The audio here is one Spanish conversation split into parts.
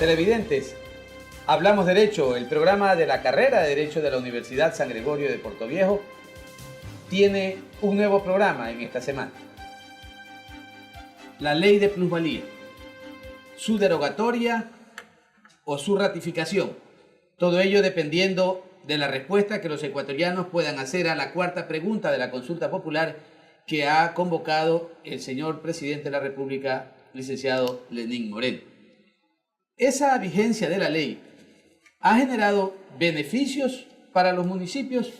televidentes. Hablamos Derecho, el programa de la carrera de Derecho de la Universidad San Gregorio de Portoviejo, tiene un nuevo programa en esta semana. La ley de plusvalía, su derogatoria o su ratificación. Todo ello dependiendo de la respuesta que los ecuatorianos puedan hacer a la cuarta pregunta de la consulta popular que ha convocado el señor presidente de la República, licenciado Lenín Moreno. Esa vigencia de la ley ha generado beneficios para los municipios,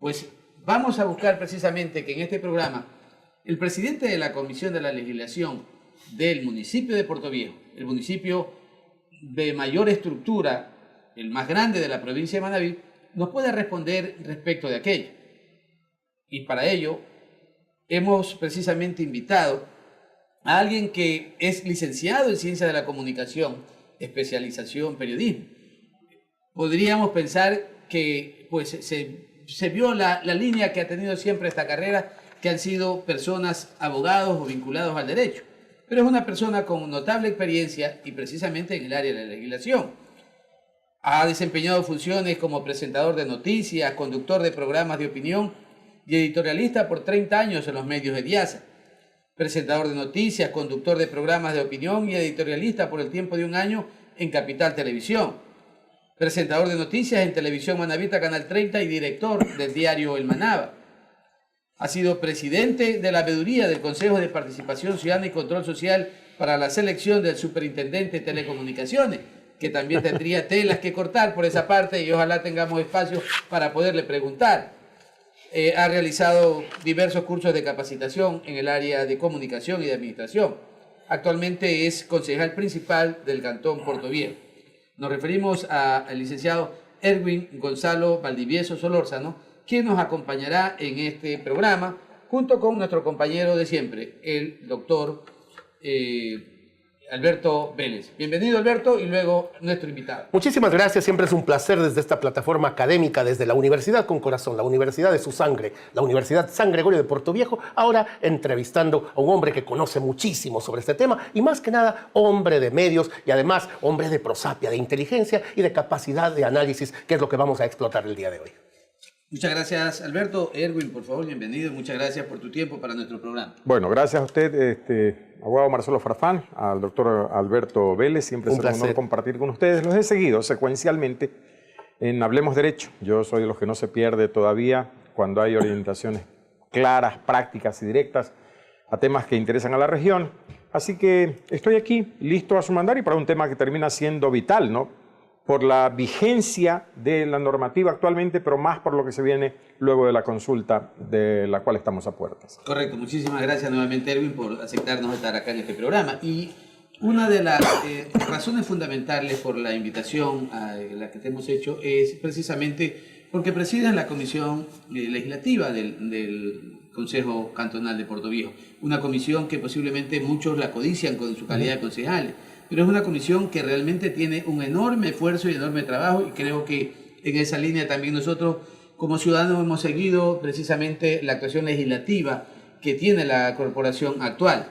pues vamos a buscar precisamente que en este programa el presidente de la Comisión de la Legislación del municipio de Portoviejo, el municipio de mayor estructura, el más grande de la provincia de Manabí, nos pueda responder respecto de aquello. Y para ello hemos precisamente invitado a alguien que es licenciado en Ciencia de la Comunicación, especialización periodismo. Podríamos pensar que pues, se vio la línea que ha tenido siempre esta carrera, que han sido personas, abogados o vinculados al derecho. Pero es una persona con notable experiencia y precisamente en el área de la legislación. Ha desempeñado funciones como presentador de noticias, conductor de programas de opinión y editorialista por 30 años en los medios de Diasa. Presentador de noticias, conductor de programas de opinión y editorialista por el tiempo de un año en Capital Televisión. Presentador de noticias en Televisión Manabita, Canal 30 y director del diario El Manaba. Ha sido presidente de la veeduría del Consejo de Participación Ciudadana y Control Social para la selección del superintendente de telecomunicaciones, que también tendría telas que cortar por esa parte y ojalá tengamos espacio para poderle preguntar. Ha realizado diversos cursos de capacitación en el área de comunicación y de administración. Actualmente es concejal principal del Cantón Portoviejo. Nos referimos al licenciado Erwin Gonzalo Valdivieso Solórzano, quien nos acompañará en este programa, junto con nuestro compañero de siempre, el doctor Alberto Vélez. Bienvenido, Alberto, y luego nuestro invitado. Muchísimas gracias, siempre es un placer desde esta plataforma académica, desde la Universidad con Corazón, la Universidad de su sangre, la Universidad San Gregorio de Portoviejo, ahora entrevistando a un hombre que conoce muchísimo sobre este tema y más que nada hombre de medios y además hombre de prosapia, de inteligencia y de capacidad de análisis, que es lo que vamos a explotar el día de hoy. Muchas gracias, Alberto. Erwin, por favor, bienvenido. Muchas gracias por tu tiempo para nuestro programa. Bueno, gracias a usted, abogado Marcelo Farfán, al doctor Alberto Vélez. Siempre es un honor compartir con ustedes. Los he seguido secuencialmente en Hablemos Derecho. Yo soy de los que no se pierde todavía cuando hay orientaciones claras, prácticas y directas a temas que interesan a la región. Así que estoy aquí, listo a su mandar y para un tema que termina siendo vital, ¿no? Por la vigencia de la normativa actualmente, pero más por lo que se viene luego de la consulta de la cual estamos a puertas. Correcto, muchísimas gracias nuevamente, Erwin, por aceptarnos estar acá en este programa. Y una de las razones fundamentales por la invitación a la que te hemos hecho es precisamente porque presides la comisión legislativa del Consejo Cantonal de Portoviejo, una comisión que posiblemente muchos la codician con su calidad de concejales, pero es una comisión que realmente tiene un enorme esfuerzo y enorme trabajo y creo que en esa línea también nosotros como ciudadanos hemos seguido precisamente la actuación legislativa que tiene la corporación actual.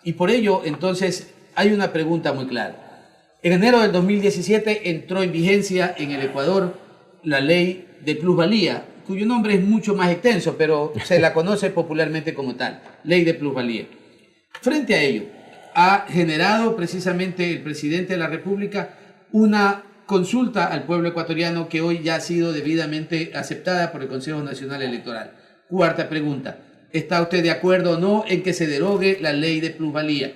Y por ello, entonces, hay una pregunta muy clara. En enero del 2017 entró en vigencia en el Ecuador la ley de plusvalía, cuyo nombre es mucho más extenso, pero se la conoce popularmente como tal, ley de plusvalía. Frente a ello, ha generado precisamente el presidente de la República una consulta al pueblo ecuatoriano que hoy ya ha sido debidamente aceptada por el Consejo Nacional Electoral. Cuarta pregunta, ¿está usted de acuerdo o no en que se derogue la ley de plusvalía?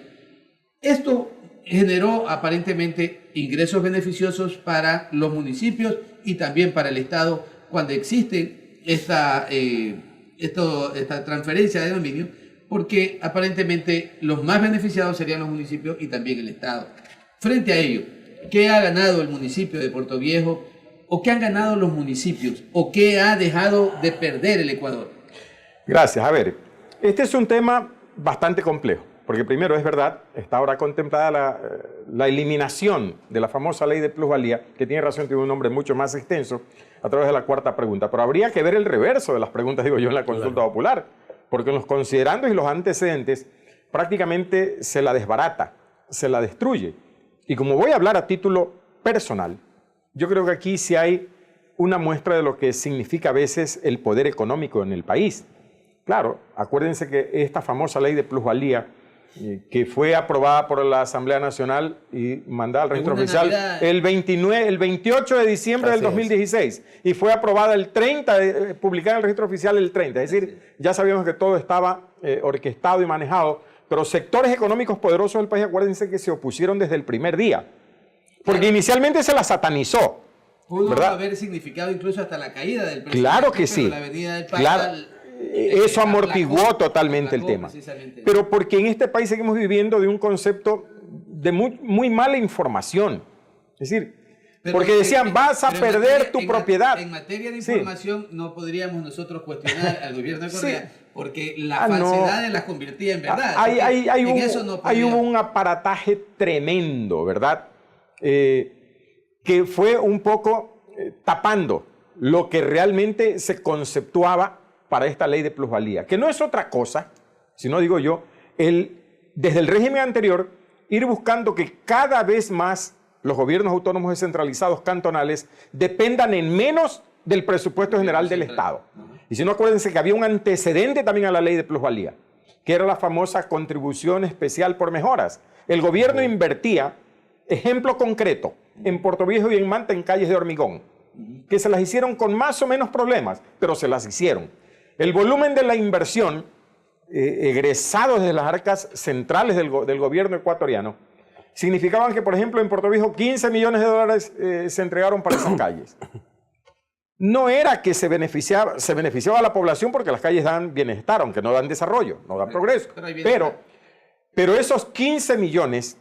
Esto generó aparentemente ingresos beneficiosos para los municipios y también para el Estado cuando existe esta transferencia de dominio, porque aparentemente los más beneficiados serían los municipios y también el Estado. Frente a ello, ¿qué ha ganado el municipio de Portoviejo o qué han ganado los municipios o qué ha dejado de perder el Ecuador? Gracias. A ver, este es un tema bastante complejo, porque primero es verdad, está ahora contemplada la eliminación de la famosa ley de plusvalía, que tiene razón, tiene un nombre mucho más extenso, a través de la cuarta pregunta. Pero habría que ver el reverso de las preguntas, digo yo, en la consulta popular, porque en los considerandos y los antecedentes prácticamente se la desbarata, se la destruye. Y como voy a hablar a título personal, yo creo que aquí sí hay una muestra de lo que significa a veces el poder económico en el país. Claro, acuérdense que esta famosa ley de plusvalía, que fue aprobada por la Asamblea Nacional y mandada al registro oficial el 28 de diciembre del 2016 y fue aprobada el 30, publicada en el registro oficial el 30. Es decir, ya sabíamos que todo estaba orquestado y manejado, pero sectores económicos poderosos del país, acuérdense que se opusieron desde el primer día, porque inicialmente se la satanizó. Pudo ¿verdad? haber significado incluso hasta la caída del presidente. Claro que sí. La avenida del Paz, Claro. Eso amortiguó totalmente el tema. Pero porque en este país seguimos viviendo de un concepto de muy mala información. Es decir, porque decían, vas a perder tu propiedad. En materia de información no podríamos nosotros cuestionar al gobierno de Correa, porque la falsedad las convertía en verdad. Ahí hubo un aparataje tremendo, ¿verdad? Que fue un poco tapando lo que realmente se conceptuaba para esta ley de plusvalía, que no es otra cosa, sino digo yo, desde el régimen anterior, ir buscando que cada vez más los gobiernos autónomos descentralizados cantonales dependan en menos del presupuesto general del Estado. Y si no, acuérdense que había un antecedente también a la ley de plusvalía, que era la famosa contribución especial por mejoras. El gobierno invertía, ejemplo concreto, en Puerto Viejo y en Manta, en calles de hormigón, que se las hicieron con más o menos problemas, pero se las hicieron. El volumen de la inversión egresado desde las arcas centrales del gobierno ecuatoriano significaban que, por ejemplo, en Puerto Viejo 15 millones de dólares se entregaron para esas calles. No era que se beneficiaba a la población porque las calles dan bienestar, aunque no dan desarrollo, no dan progreso. Pero esos 15 millones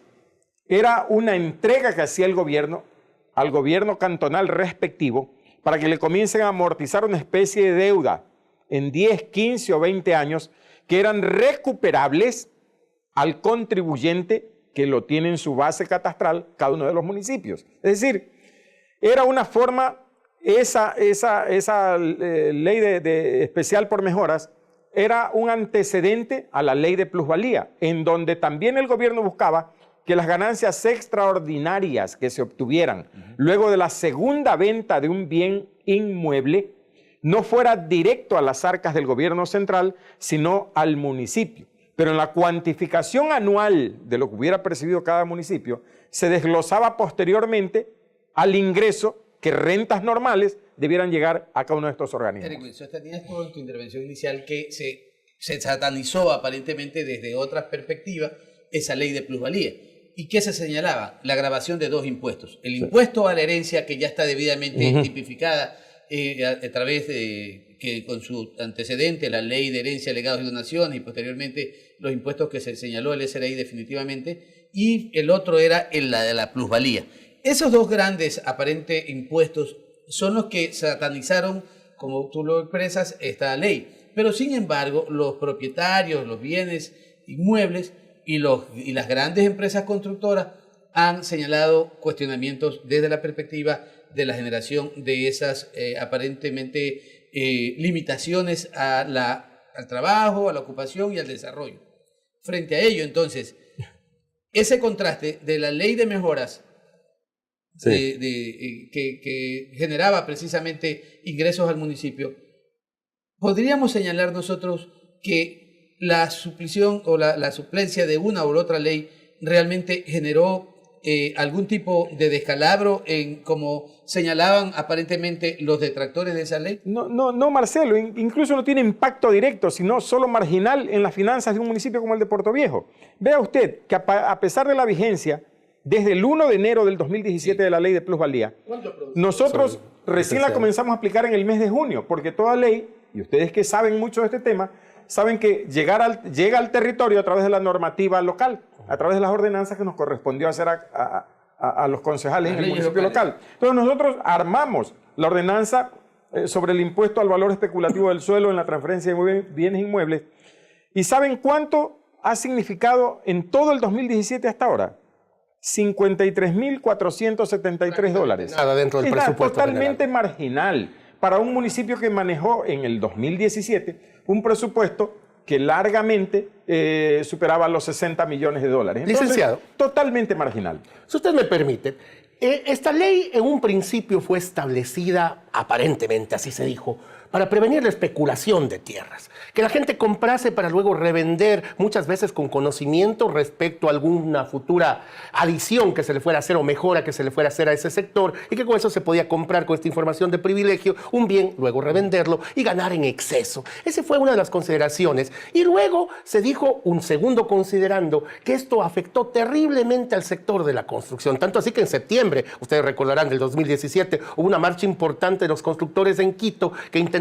era una entrega que hacía el gobierno al gobierno cantonal respectivo para que le comiencen a amortizar una especie de deuda en 10, 15 o 20 años que eran recuperables al contribuyente que lo tiene en su base catastral cada uno de los municipios. Es decir, era una forma, esa ley de especial por mejoras era un antecedente a la ley de plusvalía, en donde también el gobierno buscaba que las ganancias extraordinarias que se obtuvieran luego de la segunda venta de un bien inmueble no fuera directo a las arcas del gobierno central, sino al municipio. Pero en la cuantificación anual de lo que hubiera percibido cada municipio, se desglosaba posteriormente al ingreso que rentas normales debieran llegar a cada uno de estos organismos. Eric, sostenías tú en tu intervención inicial que se satanizó aparentemente desde otras perspectivas esa ley de plusvalía. ¿Y qué se señalaba? La gravación de dos impuestos. El impuesto a la herencia, que ya está debidamente tipificada a través de que con su antecedente, la ley de herencia, legados y donaciones, y posteriormente los impuestos que se señaló el SRI definitivamente, y el otro era la de la plusvalía. Esos dos grandes aparentes impuestos son los que satanizaron, como tú lo expresas, esta ley. Pero sin embargo, los propietarios, los bienes inmuebles y las grandes empresas constructoras han señalado cuestionamientos desde la perspectiva de la generación de esas aparentemente limitaciones al trabajo, a la ocupación y al desarrollo. Frente a ello, entonces, ese contraste de la ley de mejoras que generaba precisamente ingresos al municipio, podríamos señalar nosotros que la suplición o la suplencia de una u otra ley realmente generó algún tipo de descalabro como señalaban aparentemente los detractores de esa ley? No, Marcelo, incluso no tiene impacto directo, sino solo marginal en las finanzas de un municipio como el de Puerto Viejo. Vea usted que a pesar de la vigencia, desde el 1 de enero del 2017 de la ley de plusvalía, nosotros recién la comenzamos a aplicar en el mes de junio, porque toda ley, y ustedes que saben mucho de este tema, saben que llega al territorio a través de la normativa local, a través de las ordenanzas que nos correspondió hacer a los concejales en el municipio local. Entonces nosotros armamos la ordenanza sobre el impuesto al valor especulativo del suelo en la transferencia de bienes inmuebles. ¿Y saben cuánto ha significado en todo el 2017 hasta ahora? 53.473 dólares. Nada dentro del presupuesto totalmente general. marginal para un municipio que manejó en el 2017 un presupuesto que largamente superaba los 60 millones de dólares. Entonces, licenciado, totalmente marginal. Si usted me permite, esta ley en un principio fue establecida, aparentemente así se dijo, para prevenir la especulación de tierras. Que la gente comprase para luego revender, muchas veces con conocimiento respecto a alguna futura adición que se le fuera a hacer o mejora que se le fuera a hacer a ese sector, y que con eso se podía comprar, con esta información de privilegio, un bien, luego revenderlo y ganar en exceso. Esa fue una de las consideraciones. Y luego se dijo un segundo considerando que esto afectó terriblemente al sector de la construcción. Tanto así que en septiembre, ustedes recordarán, del 2017, hubo una marcha importante de los constructores en Quito que intentaba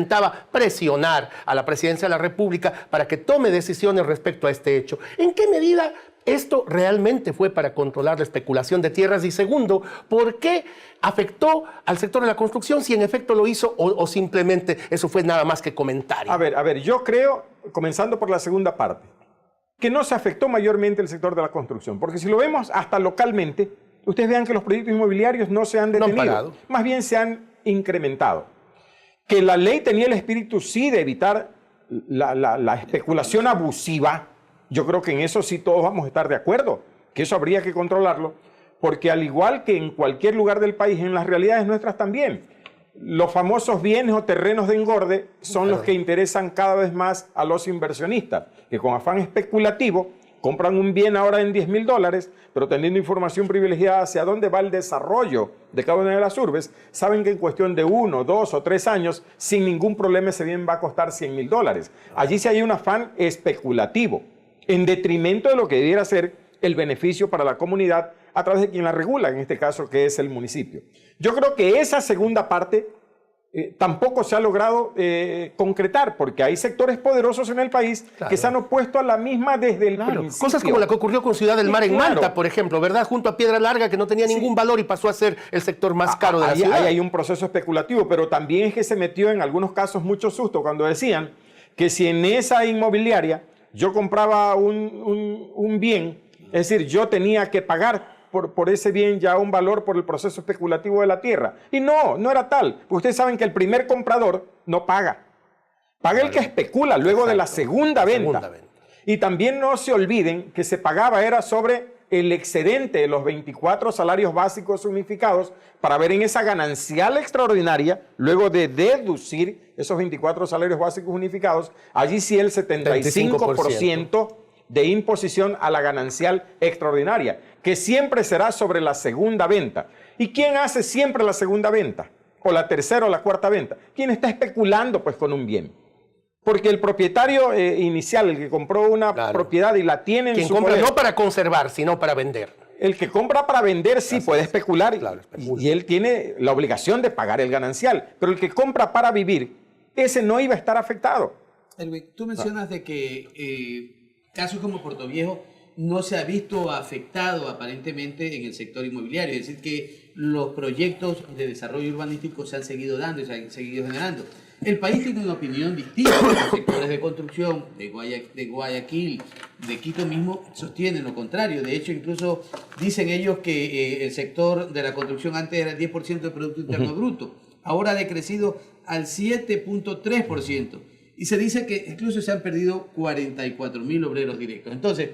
presionar a la presidencia de la República para que tome decisiones respecto a este hecho. ¿En qué medida esto realmente fue para controlar la especulación de tierras? Y segundo, ¿por qué afectó al sector de la construcción si en efecto lo hizo o simplemente eso fue nada más que comentario? A ver, yo creo, comenzando por la segunda parte, que no se afectó mayormente el sector de la construcción, porque si lo vemos hasta localmente, ustedes vean que los proyectos inmobiliarios no se han detenido, más bien se han incrementado. Que la ley tenía el espíritu, sí, de evitar la especulación abusiva. Yo creo que en eso sí todos vamos a estar de acuerdo, que eso habría que controlarlo, porque al igual que en cualquier lugar del país, en las realidades nuestras también, los famosos bienes o terrenos de engorde son los que interesan cada vez más a los inversionistas, que con afán especulativo compran un bien ahora en $10,000, pero teniendo información privilegiada hacia dónde va el desarrollo de cada una de las urbes, saben que en cuestión de 1, 2 o 3 años, sin ningún problema ese bien va a costar $100,000. Allí sí hay un afán especulativo, en detrimento de lo que debiera ser el beneficio para la comunidad a través de quien la regula, en este caso que es el municipio. Yo creo que esa segunda parte tampoco se ha logrado concretar, porque hay sectores poderosos en el país que se han opuesto a la misma desde el principio. Cosas como la que ocurrió con Ciudad del Mar en Manta, por ejemplo, ¿verdad? Junto a Piedra Larga, que no tenía ningún valor y pasó a ser el sector más caro de la ciudad. Ahí hay un proceso especulativo, pero también es que se metió en algunos casos mucho susto cuando decían que si en esa inmobiliaria yo compraba un bien, es decir, yo tenía que pagar por ese bien ya un valor por el proceso especulativo de la tierra. Y no era tal. Ustedes saben que el primer comprador no paga. Paga el que especula luego de la segunda venta. Y también no se olviden que se pagaba era sobre el excedente de los 24 salarios básicos unificados para ver en esa ganancial extraordinaria, luego de deducir esos 24 salarios básicos unificados, allí sí el 75% de imposición a la ganancial extraordinaria, que siempre será sobre la segunda venta. ¿Y quién hace siempre la segunda venta? O la tercera o la cuarta venta. ¿Quién está especulando pues con un bien? Porque el propietario inicial, el que compró una propiedad y la tiene en su poder, no para conservar, sino para vender. El que compra para vender sí puede especular y él tiene la obligación de pagar el ganancial, pero el que compra para vivir, ese no iba a estar afectado. Elwin, tú mencionas de que casos como Portoviejo no se ha visto afectado aparentemente en el sector inmobiliario, es decir, que los proyectos de desarrollo urbanístico se han seguido dando y se han seguido generando. El país tiene una opinión distinta. Los sectores de construcción de Guayaquil, de Quito mismo, sostienen lo contrario. De hecho, incluso dicen ellos que el sector de la construcción antes era el 10% del Producto Interno Bruto, ahora ha decrecido al 7.3%. Y se dice que incluso se han perdido 44.000 obreros directos. Entonces,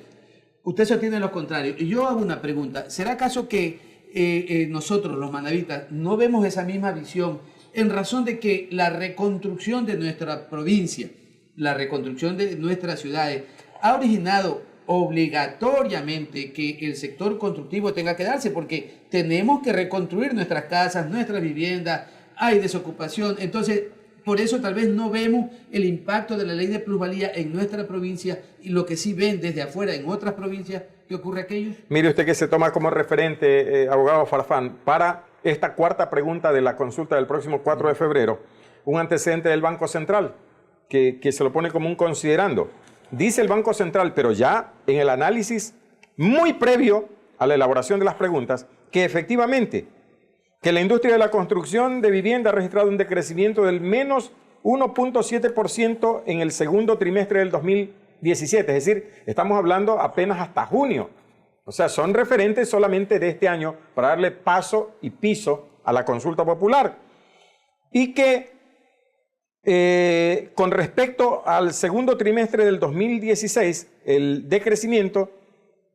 usted sostiene lo contrario. Y yo hago una pregunta. ¿Será acaso que nosotros, los manavitas, no vemos esa misma visión en razón de que la reconstrucción de nuestra provincia, la reconstrucción de nuestras ciudades, ha originado obligatoriamente que el sector constructivo tenga que darse? Porque tenemos que reconstruir nuestras casas, nuestras viviendas, hay desocupación. Entonces, por eso tal vez no vemos el impacto de la ley de plusvalía en nuestra provincia y lo que sí ven desde afuera en otras provincias. ¿Qué ocurre aquello? Mire usted que se toma como referente, abogado Farfán, para esta cuarta pregunta de la consulta del próximo 4 de febrero, un antecedente del Banco Central que se lo pone como un considerando. Dice el Banco Central, pero ya en el análisis muy previo a la elaboración de las preguntas, que efectivamente que la industria de la construcción de vivienda ha registrado un decrecimiento del menos 1.7% en el segundo trimestre del 2017. Es decir, estamos hablando apenas hasta junio. O sea, son referentes solamente de este año para darle paso y piso a la consulta popular. Y que Con respecto al segundo trimestre del 2016, el decrecimiento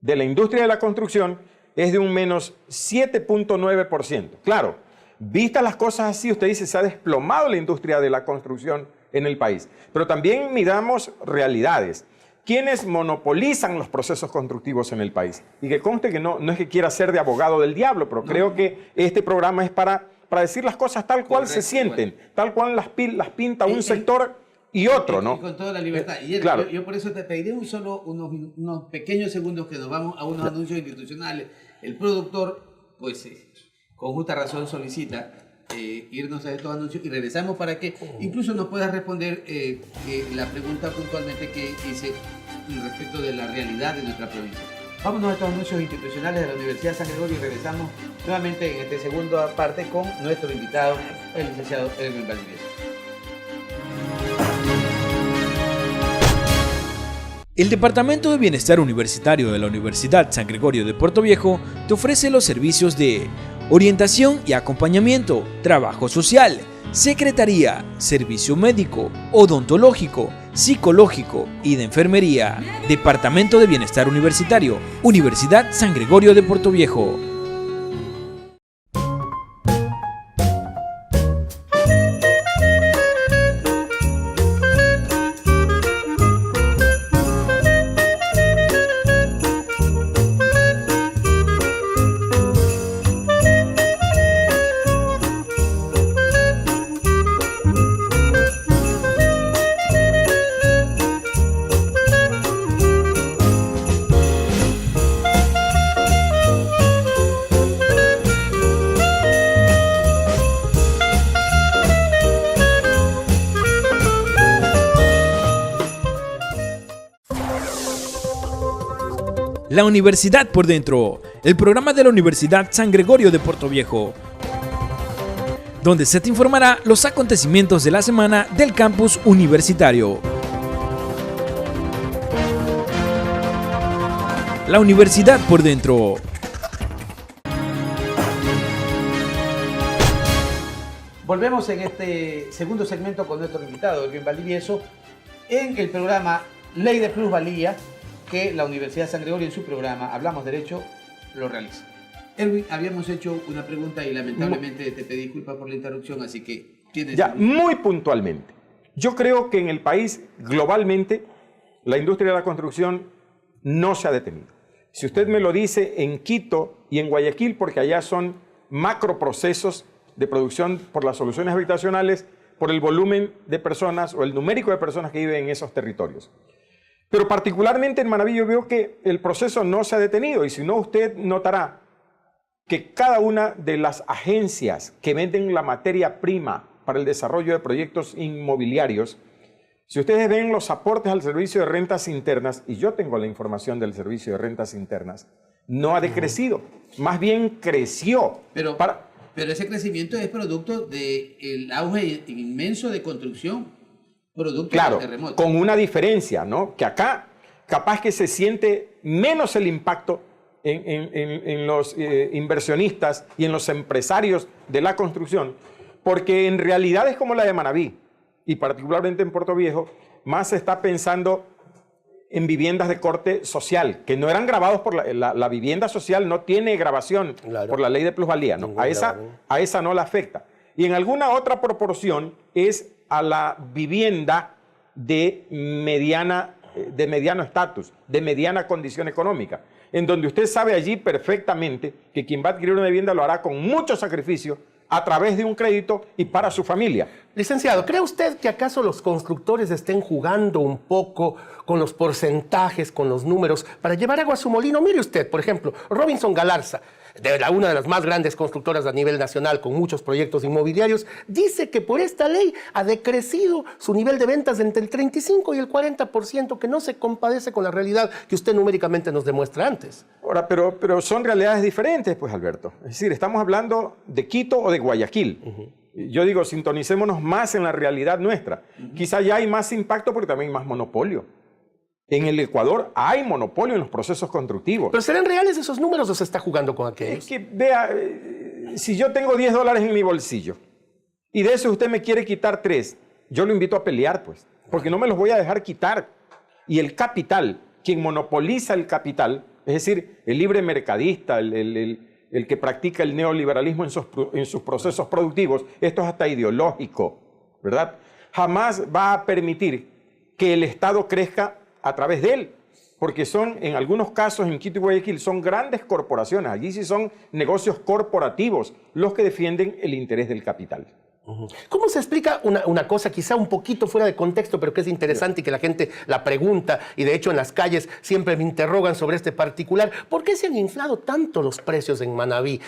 de la industria de la construcción es de un menos 7.9%. Claro, vistas las cosas así, usted dice, se ha desplomado la industria de la construcción en el país. Pero también midamos realidades. ¿Quiénes monopolizan los procesos constructivos en el país? Y que conste que no es que quiera ser de abogado del diablo, pero creo que este programa es para decir las cosas tal cual se sienten, tal cual las pinta un sector y otro, ¿no? Y con toda la libertad. Y claro. yo por eso te pediré unos pequeños segundos que nos vamos a unos anuncios institucionales. El productor, pues, con justa razón solicita irnos a estos anuncios y regresamos para que incluso nos puedas responder la pregunta puntualmente que hice respecto de la realidad de nuestra provincia. Vámonos a estos anuncios institucionales de la Universidad San Gregorio y regresamos nuevamente en esta segunda parte con nuestro invitado, el licenciado Erwin Valdivieso. El Departamento de Bienestar Universitario de la Universidad San Gregorio de Puerto Viejo te ofrece los servicios de orientación y acompañamiento, trabajo social, secretaría, servicio médico, odontológico, psicológico y de enfermería. Departamento de Bienestar Universitario, Universidad San Gregorio de Puerto Viejo. La Universidad por Dentro, el programa de la Universidad San Gregorio de Puerto Viejo, donde se te informará los acontecimientos de la semana del campus universitario. La Universidad por Dentro. Volvemos en este segundo segmento con nuestro invitado, Erwin Valdivieso, en el programa Ley de Plusvalía, que la Universidad San Gregorio en su programa Hablamos Derecho lo realiza. Erwin, habíamos hecho una pregunta y lamentablemente te pedí disculpas por la interrupción, así que tienes... Ya, muy puntualmente. Yo creo que en el país, globalmente, la industria de la construcción no se ha detenido. Si usted me lo dice en Quito y en Guayaquil, porque allá son macroprocesos de producción por las soluciones habitacionales, por el volumen de personas o el numérico de personas que viven en esos territorios. Pero particularmente en Manabí yo veo que el proceso no se ha detenido y si no usted notará que cada una de las agencias que venden la materia prima para el desarrollo de proyectos inmobiliarios, si ustedes ven los aportes al servicio de rentas internas, y yo tengo la información del servicio de rentas internas, no ha decrecido, más bien creció. Pero ese crecimiento es producto del auge inmenso de construcción. Claro, con una diferencia, ¿no? Que acá capaz que se siente menos el impacto en los inversionistas y en los empresarios de la construcción, porque en realidades como la de Manabí, y particularmente en Puerto Viejo, más se está pensando en viviendas de corte social, que no eran grabados por la vivienda social, no tiene grabación por la ley de plusvalía, ¿no? A esa no la afecta. Y en alguna otra proporción es a la vivienda de mediano estatus, de mediana condición económica, en donde usted sabe allí perfectamente que quien va a adquirir una vivienda lo hará con mucho sacrificio a través de un crédito y para su familia. Licenciado, ¿cree usted que acaso los constructores estén jugando un poco con los porcentajes, con los números, para llevar agua a su molino? Mire usted, por ejemplo, Robinson Galarza, una de las más grandes constructoras a nivel nacional con muchos proyectos inmobiliarios, dice que por esta ley ha decrecido su nivel de ventas entre el 35 y el 40%, que no se compadece con la realidad que usted numéricamente nos demuestra antes. Ahora, pero son realidades diferentes, pues, Alberto. Es decir, estamos hablando de Quito o de Guayaquil. Yo digo, sintonicémonos más en la realidad nuestra. Quizá ya hay más impacto porque también hay más monopolio. En el Ecuador hay monopolio en los procesos constructivos. ¿Pero serán reales esos números o se está jugando con aquellos? Es que, vea, si yo tengo $10 en mi bolsillo y de eso usted me quiere quitar 3, yo lo invito a pelear, pues, porque no me los voy a dejar quitar. Y el capital, quien monopoliza el capital, es decir, el libre mercadista, el que practica el neoliberalismo en sus procesos productivos, esto es hasta ideológico, ¿verdad? Jamás va a permitir que el Estado crezca a través de él, porque son, en algunos casos, en Quito y Guayaquil, son grandes corporaciones, allí sí son negocios corporativos los que defienden el interés del capital. ¿Cómo se explica una cosa quizá un poquito fuera de contexto, pero que es interesante y que la gente la pregunta, y de hecho en las calles siempre me interrogan sobre este particular? ¿Por qué se han inflado tanto los precios en Manabí?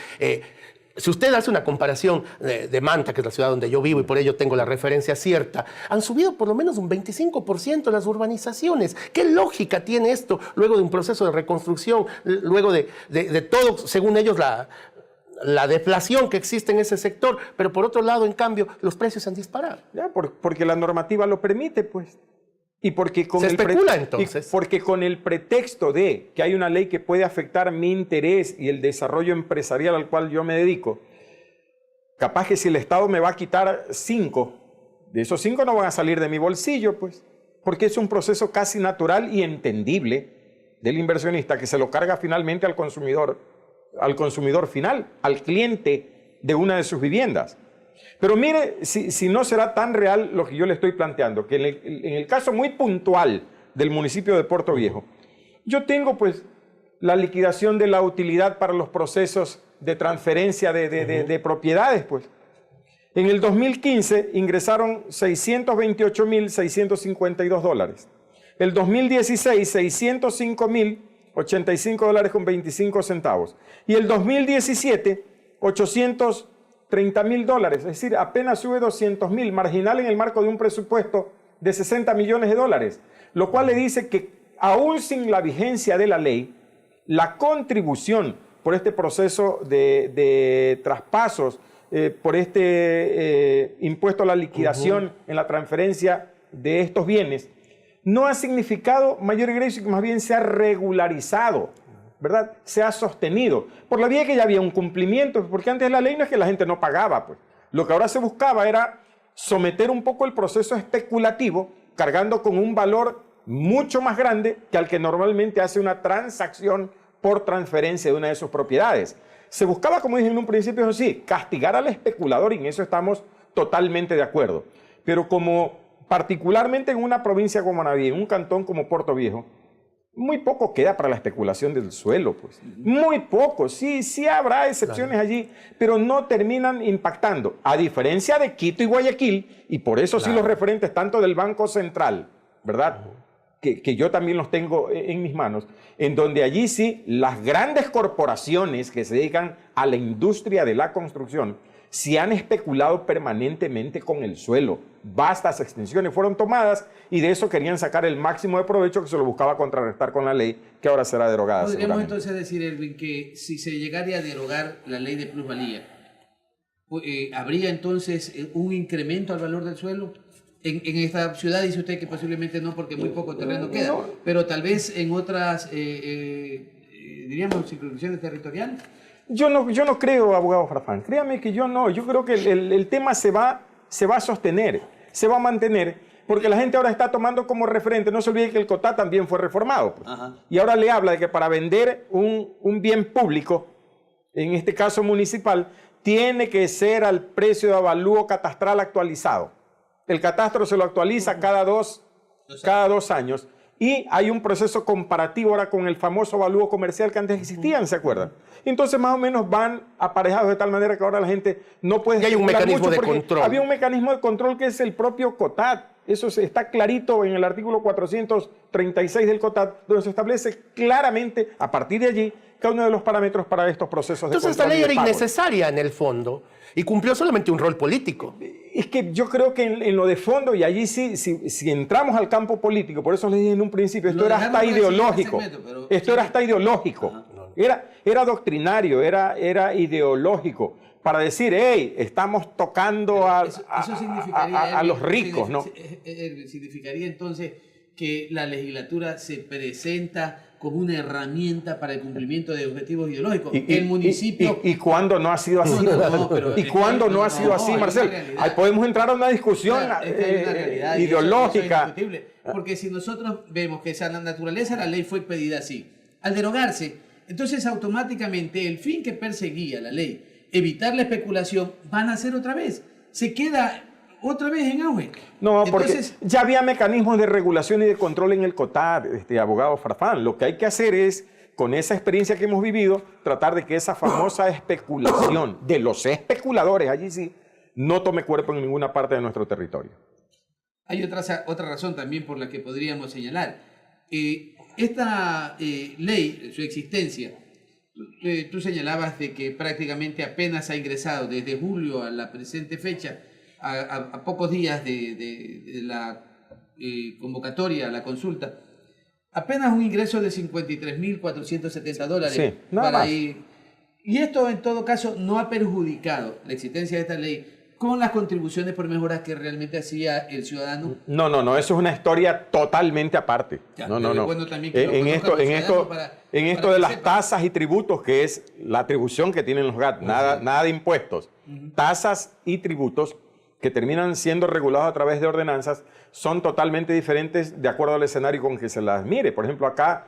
Si usted hace una comparación de Manta, que es la ciudad donde yo vivo y por ello tengo la referencia cierta, han subido por lo menos un 25% las urbanizaciones. ¿Qué lógica tiene esto luego de un proceso de reconstrucción, luego de todo, según ellos, la deflación que existe en ese sector? Pero por otro lado, en cambio, los precios se han disparado. Ya, porque la normativa lo permite, pues. Y porque con se especula entonces. Porque con el pretexto de que hay una ley que puede afectar mi interés y el desarrollo empresarial al cual yo me dedico, capaz que si el Estado me va a quitar 5, de esos 5 no van a salir de mi bolsillo, pues, porque es un proceso casi natural y entendible del inversionista que se lo carga finalmente al consumidor final, al cliente de una de sus viviendas. Pero mire, si no será tan real lo que yo le estoy planteando, que en el caso muy puntual del municipio de Puerto Viejo, yo tengo pues la liquidación de la utilidad para los procesos de transferencia de propiedades, pues. En el 2015 ingresaron $628.652. El 2016, $605.085.25 y el 2017, $830.000, es decir, apenas sube 200.000, marginal en el marco de un presupuesto de $60 millones, lo cual le dice que aún sin la vigencia de la ley, la contribución por este proceso de traspasos, por este impuesto a la liquidación en la transferencia de estos bienes, no ha significado mayor ingreso y que más bien se ha regularizado, ¿verdad? Se ha sostenido. Por la vía que ya había un cumplimiento, porque antes la ley no es que la gente no pagaba, pues. Lo que ahora se buscaba era someter un poco el proceso especulativo, cargando con un valor mucho más grande que al que normalmente hace una transacción por transferencia de una de sus propiedades. Se buscaba, como dije en un principio, eso sí, castigar al especulador y en eso estamos totalmente de acuerdo. Pero como particularmente en una provincia como Manabí, en un cantón como Puerto Viejo, muy poco queda para la especulación del suelo, pues. Muy poco. Sí habrá excepciones allí, pero no terminan impactando. A diferencia de Quito y Guayaquil, y por eso sí los referentes tanto del Banco Central, ¿verdad? Que yo también los tengo en mis manos, en donde allí sí las grandes corporaciones que se dedican a la industria de la construcción sí han especulado permanentemente con el suelo. Vastas extensiones fueron tomadas y de eso querían sacar el máximo de provecho que se lo buscaba contrarrestar con la ley que ahora será derogada. Podríamos entonces decir, Elvin, que si se llegara a derogar la ley de plusvalía, ¿habría entonces un incremento al valor del suelo? En esta ciudad dice usted que posiblemente no, porque muy poco terreno queda, pero tal vez en otras, diríamos, circunscripciones territoriales. Yo no creo, abogado Farfán, créame que yo no. Yo creo que el tema se va a sostener, se va a mantener, porque la gente ahora está tomando como referente, no se olvide que el COTAD también fue reformado. Pues. Y ahora le habla de que para vender un bien público, en este caso municipal, tiene que ser al precio de avalúo catastral actualizado. El catastro se lo actualiza cada dos años. Y hay un proceso comparativo ahora con el famoso avalúo comercial que antes existían, ¿se acuerdan? Entonces más o menos van aparejados de tal manera que ahora la gente no puede... Y hay un mecanismo de control. Había un mecanismo de control que es el propio COTAD. Eso está clarito en el artículo 436 del COTAD, donde se establece claramente, a partir de allí, cada uno de los parámetros para estos procesos de control. Entonces esta ley era innecesaria en el fondo y cumplió solamente un rol político. Es que yo creo que en lo de fondo, y allí sí, si entramos al campo político, por eso les dije en un principio, esto era hasta ideológico. Esto era hasta ideológico. Era doctrinario, era ideológico. Para decir, hey, estamos tocando a los ricos, ¿no? Significaría entonces que la legislatura se presenta como una herramienta para el cumplimiento de objetivos ideológicos. El municipio... ¿Y cuándo no ha sido así? ¿Y cuándo no ha sido así, Marcel? Ahí podemos entrar a una discusión ideológica. Porque si nosotros vemos que esa naturaleza la ley fue pedida así, al derogarse, entonces automáticamente el fin que perseguía la ley, evitar la especulación, van a hacer otra vez. Se queda otra vez en auge. No, entonces, porque ya había mecanismos de regulación y de control en el COTAD, abogado Farfán. Lo que hay que hacer es, con esa experiencia que hemos vivido, tratar de que esa famosa especulación de los especuladores, allí sí, no tome cuerpo en ninguna parte de nuestro territorio. Hay otra razón también por la que podríamos señalar. Esta ley, su existencia, tú señalabas de que prácticamente apenas ha ingresado desde julio a la presente fecha, a pocos días de la convocatoria, a la consulta, apenas un ingreso de $53.470 sí, nada más. Y esto en todo caso no ha perjudicado la existencia de esta ley con las contribuciones por mejoras que realmente hacía el ciudadano. No, eso es una historia totalmente aparte. Ya, no. Bueno, también que en esto de las tasas y tributos, que es la atribución que tienen los GAT, nada de impuestos, tasas y tributos que terminan siendo regulados a través de ordenanzas, son totalmente diferentes de acuerdo al escenario con que se las mire. Por ejemplo, acá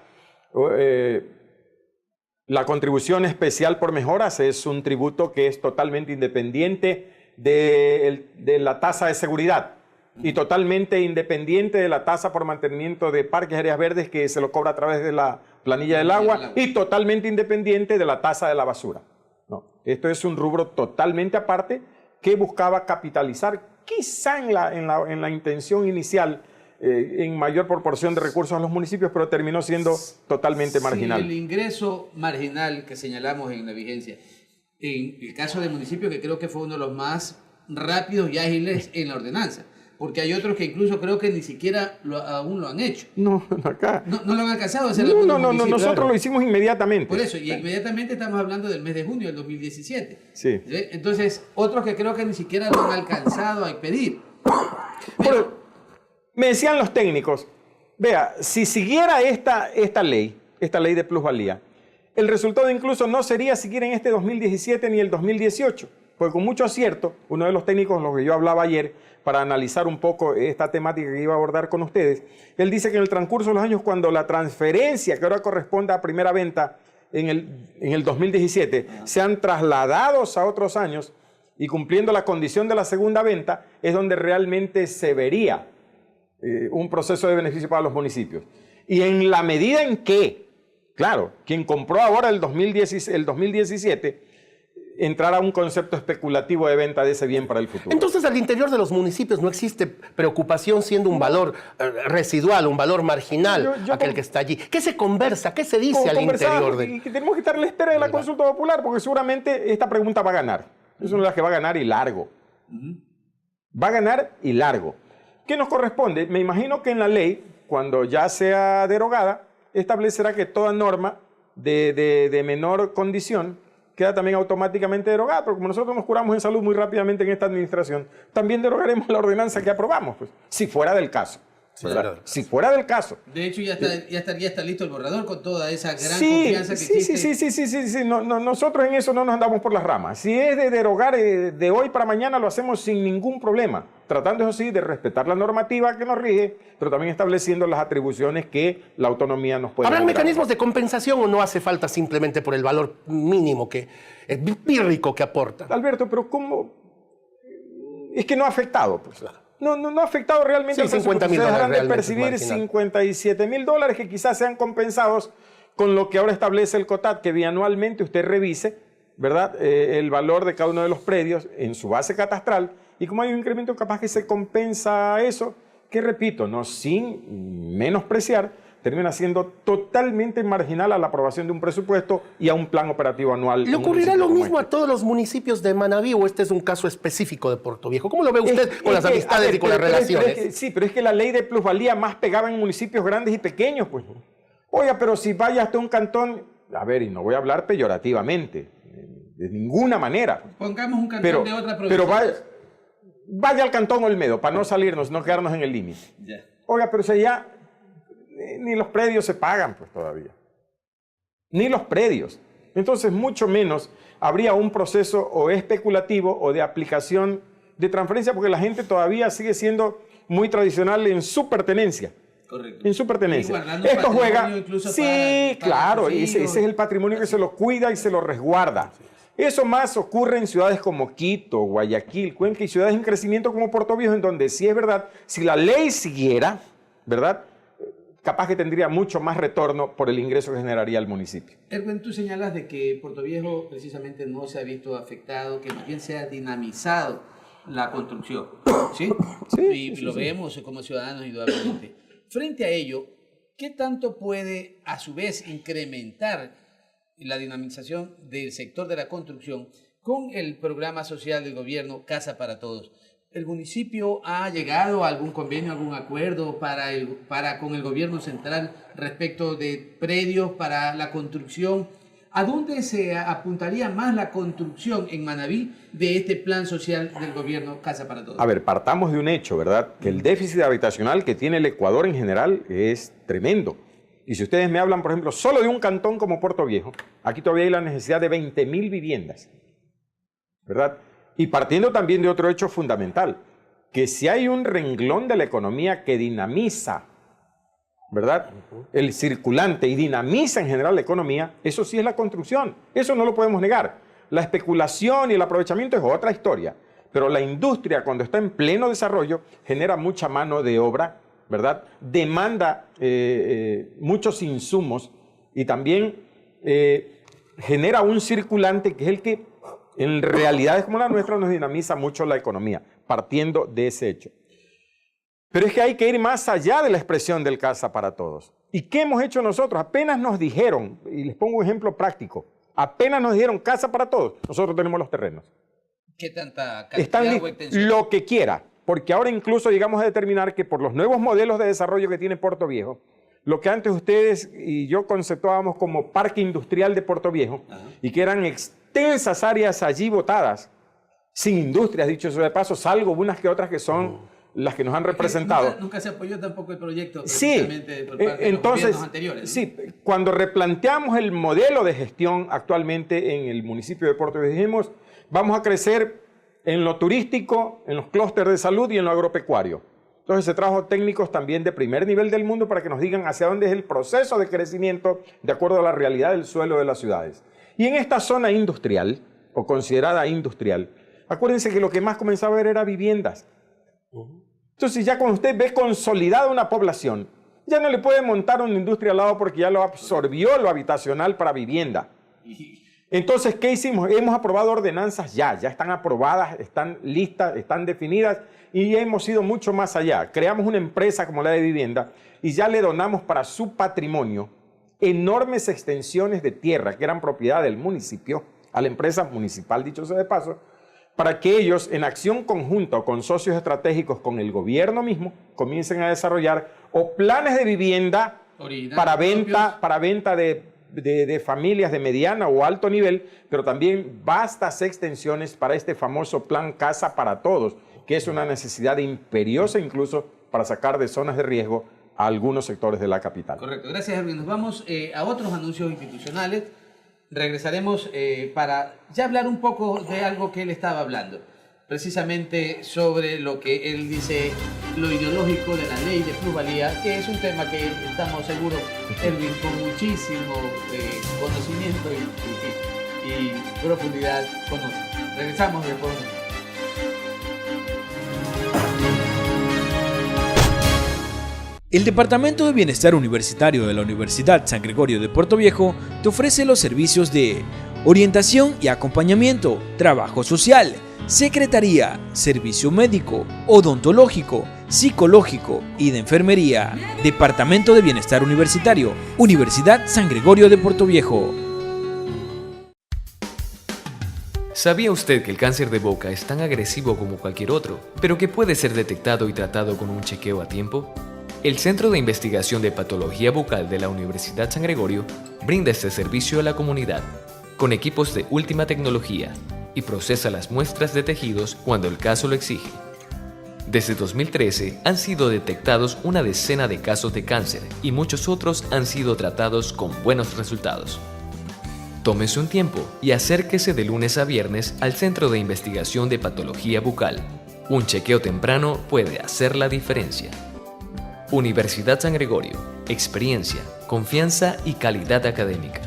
la contribución especial por mejoras es un tributo que es totalmente independiente de la tasa de seguridad y totalmente independiente de la tasa por mantenimiento de parques y áreas verdes que se lo cobra a través de la planilla del agua y totalmente independiente de la tasa de la basura. No, esto es un rubro totalmente aparte que buscaba capitalizar quizá en la intención inicial en mayor proporción de recursos a los municipios, pero terminó siendo totalmente marginal. Sí, el ingreso marginal que señalamos en la vigencia, en el caso del municipio, que creo que fue uno de los más rápidos y ágiles en la ordenanza, porque hay otros que incluso creo que ni siquiera aún lo han hecho. No, acá. No lo han alcanzado a hacer. No, nosotros lo hicimos inmediatamente. Por eso, y inmediatamente estamos hablando del mes de junio del 2017. Sí. Entonces, otros que creo que ni siquiera lo han alcanzado a pedir. Pero me decían los técnicos, vea, si siguiera esta ley de plusvalía, el resultado incluso no sería siquiera en este 2017 ni el 2018, porque con mucho acierto, uno de los técnicos con los que yo hablaba ayer, para analizar un poco esta temática que iba a abordar con ustedes, él dice que en el transcurso de los años, cuando la transferencia que ahora corresponde a primera venta en el 2017, sean trasladados a otros años y cumpliendo la condición de la segunda venta, es donde realmente se vería un proceso de beneficio para los municipios. Y en la medida en que, claro, quien compró ahora el 2017 entrar a un concepto especulativo de venta de ese bien para el futuro. Entonces, al interior de los municipios no existe preocupación siendo un valor residual, un valor marginal, aquel que está allí. ¿Qué se conversa? ¿Qué se dice al interior de...? Y que tenemos que estar a la espera de la consulta popular, porque seguramente esta pregunta va a ganar. Es una de las que va a ganar y largo. Va a ganar y largo. ¿Qué nos corresponde? Me imagino que en la ley, cuando ya sea derogada, establecerá que toda norma de menor condición queda también automáticamente derogada, pero como nosotros nos curamos en salud muy rápidamente en esta administración, también derogaremos la ordenanza que aprobamos, pues, si fuera del caso. Si fuera del caso. De hecho, ya está listo el borrador con toda esa gran confianza que existe. Sí. Nosotros en eso no nos andamos por las ramas. Si es de derogar de hoy para mañana, lo hacemos sin ningún problema, tratando, eso sí, de respetar la normativa que nos rige, pero también estableciendo las atribuciones que la autonomía nos puede dar. ¿Habrá mecanismos de compensación o no hace falta simplemente por el valor mínimo, pírrico que aporta? Alberto, pero ¿cómo? Es que no ha afectado, pues. No ha afectado realmente. Sí, $50.000 dejarán de percibir $57.000 que quizás sean compensados con lo que ahora establece el COTAD, que bianualmente usted revise, ¿verdad?, el valor de cada uno de los predios en su base catastral, y como hay un incremento capaz que se compensa eso, que repito, no sin menospreciar, termina siendo totalmente marginal a la aprobación de un presupuesto y a un plan operativo anual. ¿Le ocurrirá lo mismo a todos los municipios de Manabí o este es un caso específico de Puerto Viejo? ¿Cómo lo ve usted con las amistades y con las relaciones? Pero es que la ley de plusvalía más pegaba en municipios grandes y pequeños, pues. Oiga, pero si vaya hasta un cantón, a ver, y no voy a hablar peyorativamente, de ninguna manera. Pongamos un cantón de otra provincia. Pero vaya al cantón Olmedo, para no salirnos, no quedarnos en el límite. Oiga, pero si allá ni los predios se pagan pues todavía. Ni los predios. Entonces, mucho menos habría un proceso o especulativo o de aplicación de transferencia, porque la gente todavía sigue siendo muy tradicional en su pertenencia. Correcto. En su pertenencia. Esto juega... Sí, claro, ese es el patrimonio que se lo cuida y se lo resguarda. Eso más ocurre en ciudades como Quito, Guayaquil, Cuenca y ciudades en crecimiento como Puerto Viejo, en donde sí es verdad, si la ley siguiera, ¿verdad?, capaz que tendría mucho más retorno por el ingreso que generaría el municipio. Erwin, tú señalas de que Puerto Viejo precisamente no se ha visto afectado, que más bien se ha dinamizado la construcción, ¿sí? Y lo vemos como ciudadanos indudablemente. Frente a ello, ¿qué tanto puede a su vez incrementar la dinamización del sector de la construcción con el programa social del gobierno Casa para Todos? ¿El municipio ha llegado a algún convenio, algún acuerdo con el gobierno central respecto de predios para la construcción? ¿A dónde se apuntaría más la construcción en Manabí de este plan social del gobierno Casa para Todos? A ver, partamos de un hecho, ¿verdad? Que el déficit habitacional que tiene el Ecuador en general es tremendo. Y si ustedes me hablan, por ejemplo, solo de un cantón como Puerto Viejo, aquí todavía hay la necesidad de 20.000 viviendas, ¿verdad? Y partiendo también de otro hecho fundamental, que si hay un renglón de la economía que dinamiza, ¿verdad?, el circulante y dinamiza en general la economía, eso sí es la construcción. Eso no lo podemos negar. La especulación y el aprovechamiento es otra historia. Pero la industria, cuando está en pleno desarrollo, genera mucha mano de obra, ¿verdad? Demanda muchos insumos y también genera un circulante que es el que en realidades como la nuestra nos dinamiza mucho la economía, partiendo de ese hecho. Pero es que hay que ir más allá de la expresión del Casa para Todos. ¿Y qué hemos hecho nosotros? Apenas nos dijeron, y les pongo un ejemplo práctico, apenas nos dijeron Casa para Todos, nosotros tenemos los terrenos. ¿Qué tanta cantidad o extensión? Lo que quiera, porque ahora incluso llegamos a determinar que por los nuevos modelos de desarrollo que tiene Puerto Viejo, lo que antes ustedes y yo conceptuábamos como Parque Industrial de Puerto Viejo, y que eran extensas áreas allí botadas, sin industrias, dicho eso de paso, salvo unas que otras que son las que nos han representado. Nunca se apoyó tampoco el proyecto sí, por parte de los gobiernos anteriores, ¿no? Sí, cuando replanteamos el modelo de gestión actualmente en el municipio de Puerto Viejo, dijimos, vamos a crecer en lo turístico, en los clústeres de salud y en lo agropecuario. Entonces se trajo técnicos también de primer nivel del mundo para que nos digan hacia dónde es el proceso de crecimiento de acuerdo a la realidad del suelo de las ciudades. Y en esta zona industrial, o considerada industrial, acuérdense que lo que más comenzaba a ver era viviendas. Entonces ya cuando usted ve consolidada una población, ya no le puede montar una industria al lado porque ya lo absorbió lo habitacional para vivienda. Entonces, ¿qué hicimos? Hemos aprobado ordenanzas ya están aprobadas, están listas, están definidas y hemos ido mucho más allá. Creamos una empresa como la de vivienda y ya le donamos para su patrimonio enormes extensiones de tierra que eran propiedad del municipio, a la empresa municipal, dicho sea de paso, para que ellos, en acción conjunta o con socios estratégicos con el gobierno mismo, comiencen a desarrollar o planes de vivienda para venta de familias de mediana o alto nivel, pero también vastas extensiones para este famoso plan Casa para Todos, que es una necesidad imperiosa incluso para sacar de zonas de riesgo a algunos sectores de la capital. Correcto, gracias Erwin. Nos vamos a otros anuncios institucionales. Regresaremos para ya hablar un poco de algo que él estaba hablando, precisamente sobre lo que él dice, lo ideológico de la ley de plusvalía, que es un tema que estamos seguros, Erwin, con muchísimo conocimiento y profundidad conoce. Regresamos después. El Departamento de Bienestar Universitario de la Universidad San Gregorio de Puerto Viejo te ofrece los servicios de orientación y acompañamiento, trabajo social, secretaría, servicio médico, odontológico, psicológico y de enfermería. Departamento de Bienestar Universitario, Universidad San Gregorio de Puerto Viejo. ¿Sabía usted que el cáncer de boca es tan agresivo como cualquier otro, pero que puede ser detectado y tratado con un chequeo a tiempo? El Centro de Investigación de Patología Bucal de la Universidad San Gregorio brinda este servicio a la comunidad, con equipos de última tecnología, y procesa las muestras de tejidos cuando el caso lo exige. Desde 2013 han sido detectados una decena de casos de cáncer y muchos otros han sido tratados con buenos resultados. Tómese un tiempo y acérquese de lunes a viernes al Centro de Investigación de Patología Bucal. Un chequeo temprano puede hacer la diferencia. Universidad San Gregorio. Experiencia, confianza y calidad académica.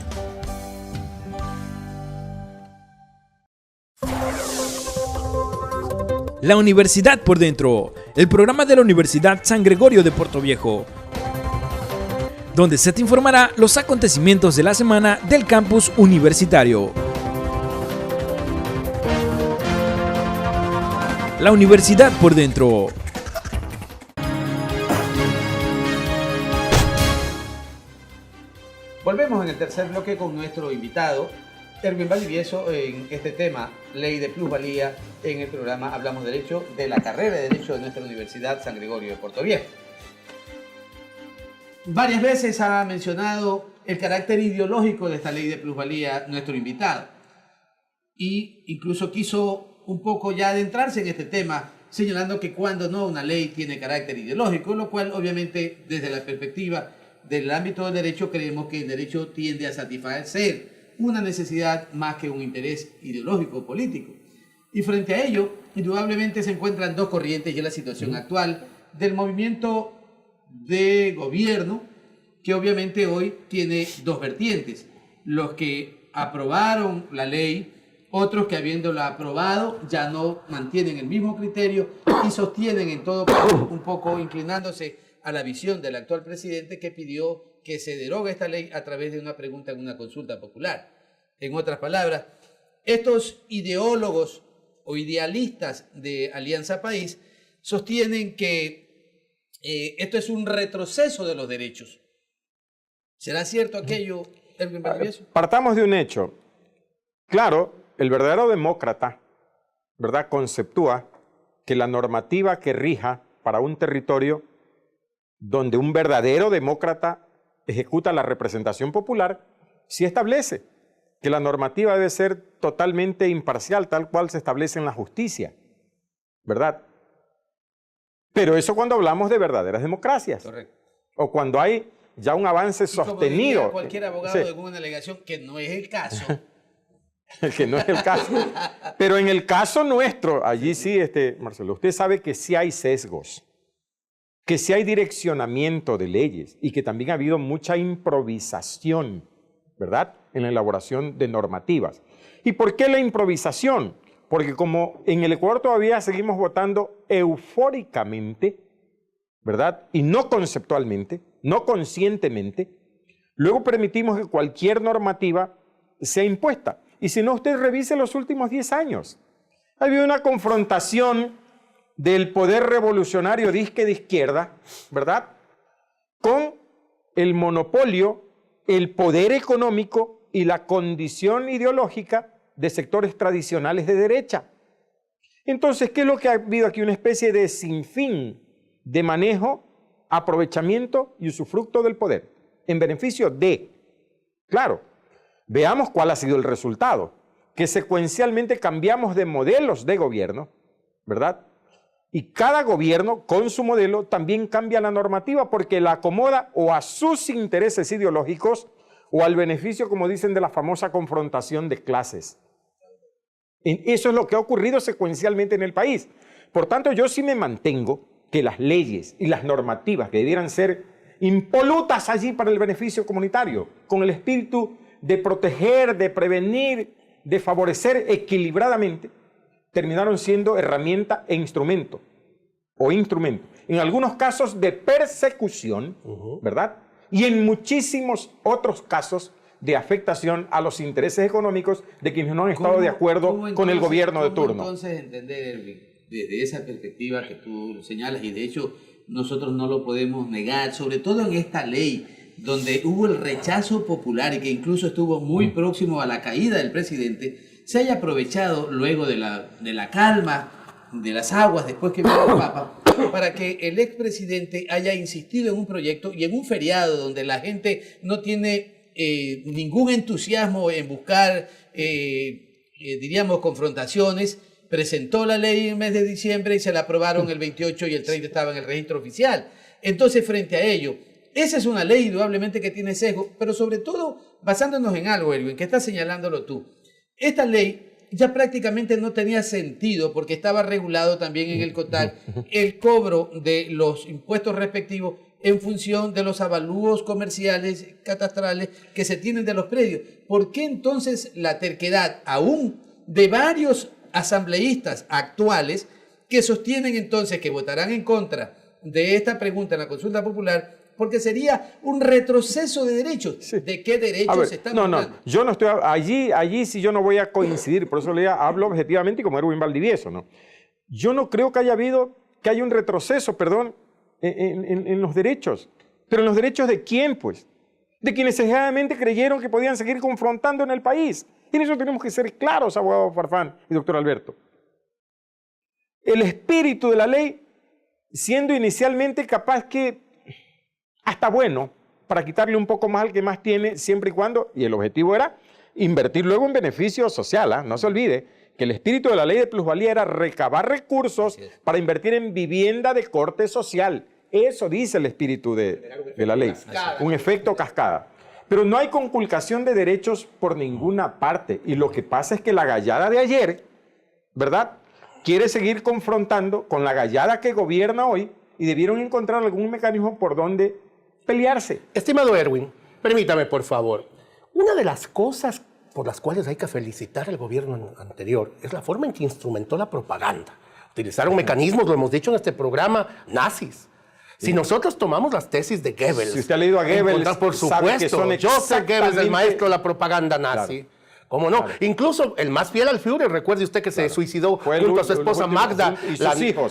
La Universidad por Dentro, el programa de la Universidad San Gregorio de Portoviejo, donde se te informará los acontecimientos de la semana del campus universitario. La Universidad por Dentro. Volvemos en el tercer bloque con nuestro invitado, Erwin Valdivieso, en este tema, Ley de Plusvalía, en el programa Hablamos Derecho, de la carrera de Derecho de nuestra Universidad San Gregorio de Portoviejo. Varias veces ha mencionado el carácter ideológico de esta Ley de Plusvalía nuestro invitado. Y incluso quiso un poco ya adentrarse en este tema, señalando que cuando no una ley tiene carácter ideológico, lo cual obviamente desde la perspectiva del ámbito del derecho creemos que el derecho tiende a satisfacer una necesidad más que un interés ideológico o político. Y frente a ello, indudablemente se encuentran dos corrientes y en la situación actual del movimiento de gobierno, que obviamente hoy tiene dos vertientes: los que aprobaron la ley, otros que habiéndola aprobado ya no mantienen el mismo criterio y sostienen en todo caso, un poco inclinándose a la visión del actual presidente, que pidió que se derogue esta ley a través de una pregunta en una consulta popular. En otras palabras, estos ideólogos o idealistas de Alianza País sostienen que esto es un retroceso de los derechos. ¿Será cierto aquello, Erwin Valdivieso? Partamos de un hecho. Claro, el verdadero demócrata, ¿verdad?, conceptúa que la normativa que rija para un territorio donde un verdadero demócrata ejecuta la representación popular, sí establece que la normativa debe ser totalmente imparcial, tal cual se establece en la justicia, ¿verdad? Pero eso cuando hablamos de verdaderas democracias. Correcto. O cuando hay ya un avance sostenido. Como diría cualquier abogado Sí. de una alegación, que no es el caso. Que no es el caso. Pero en el caso nuestro, allí sí, Marcelo, usted sabe que sí hay sesgos, que sí hay direccionamiento de leyes y que también ha habido mucha improvisación, ¿verdad?, en la elaboración de normativas. ¿Y por qué la improvisación? Porque como en el Ecuador todavía seguimos votando eufóricamente, ¿verdad?, y no conceptualmente, no conscientemente, luego permitimos que cualquier normativa sea impuesta. Y si no, usted revise los últimos 10 años. Ha habido una confrontación del poder revolucionario disque de izquierda, ¿verdad?, con el monopolio, el poder económico y la condición ideológica de sectores tradicionales de derecha. Entonces, ¿qué es lo que ha habido aquí? Una especie de sinfín de manejo, aprovechamiento y usufructo del poder en beneficio de, claro, veamos cuál ha sido el resultado, que secuencialmente cambiamos de modelos de gobierno, ¿verdad? Y cada gobierno con su modelo también cambia la normativa porque la acomoda o a sus intereses ideológicos o al beneficio, como dicen, de la famosa confrontación de clases. Eso es lo que ha ocurrido secuencialmente en el país. Por tanto, yo sí me mantengo que las leyes y las normativas que debieran ser impolutas allí para el beneficio comunitario, con el espíritu de proteger, de prevenir, de favorecer equilibradamente, terminaron siendo herramienta e instrumento, en algunos casos de persecución, ¿verdad?, y en muchísimos otros casos de afectación a los intereses económicos de quienes no han estado de acuerdo con el gobierno de turno. Entonces, entender, Erwin, desde esa perspectiva que tú señalas, y de hecho nosotros no lo podemos negar, sobre todo en esta ley, donde hubo el rechazo popular y que incluso estuvo muy próximo a la caída del presidente, se haya aprovechado luego de la calma de las aguas después que vino el Papa, para que el expresidente haya insistido en un proyecto y en un feriado donde la gente no tiene ningún entusiasmo en buscar, diríamos, confrontaciones, presentó la ley en el mes de diciembre y se la aprobaron el 28 y el 30 estaba en el registro oficial. Entonces, frente a ello, esa es una ley indudablemente que tiene sesgo, pero sobre todo basándonos en algo, Erwin, que estás señalándolo tú. Esta ley ya prácticamente no tenía sentido porque estaba regulado también en el COTAC el cobro de los impuestos respectivos en función de los avalúos comerciales, catastrales que se tienen de los predios. ¿Por qué entonces la terquedad aún de varios asambleístas actuales que sostienen entonces que votarán en contra de esta pregunta en la consulta popular? Porque sería un retroceso de derechos. Sí. ¿De qué derechos se están hablando? No, yo no estoy allí sí yo no voy a coincidir, por eso hablo objetivamente como Erwin Valdivieso, ¿no? Yo no creo que haya un retroceso, perdón, en los derechos. ¿Pero en los derechos de quién, pues? De quienes seguramente creyeron que podían seguir confrontando en el país. Y en eso tenemos que ser claros, abogado Farfán y doctor Alberto. El espíritu de la ley, siendo inicialmente capaz que hasta bueno, para quitarle un poco más al que más tiene, siempre y cuando, y el objetivo era invertir luego en beneficio social, ¿eh? No se olvide que el espíritu de la ley de plusvalía era recabar recursos para invertir en vivienda de corte social. Eso dice el espíritu de la ley, un efecto cascada. Pero no hay conculcación de derechos por ninguna parte. Y lo que pasa es que la gallada de ayer, ¿verdad?, quiere seguir confrontando con la gallada que gobierna hoy y debieron encontrar algún mecanismo por donde pelearse. Estimado Erwin, permítame, por favor. Una de las cosas por las cuales hay que felicitar al gobierno anterior es la forma en que instrumentó la propaganda. Utilizaron mecanismos, lo hemos dicho en este programa, nazis. Si nosotros tomamos las tesis de Goebbels... Si usted ha leído a Goebbels, por supuesto, Joseph Goebbels, el maestro de la propaganda nazi. Claro. ¿Cómo no? Claro. Incluso el más fiel al Führer, recuerde usted que se suicidó junto a su esposa Magda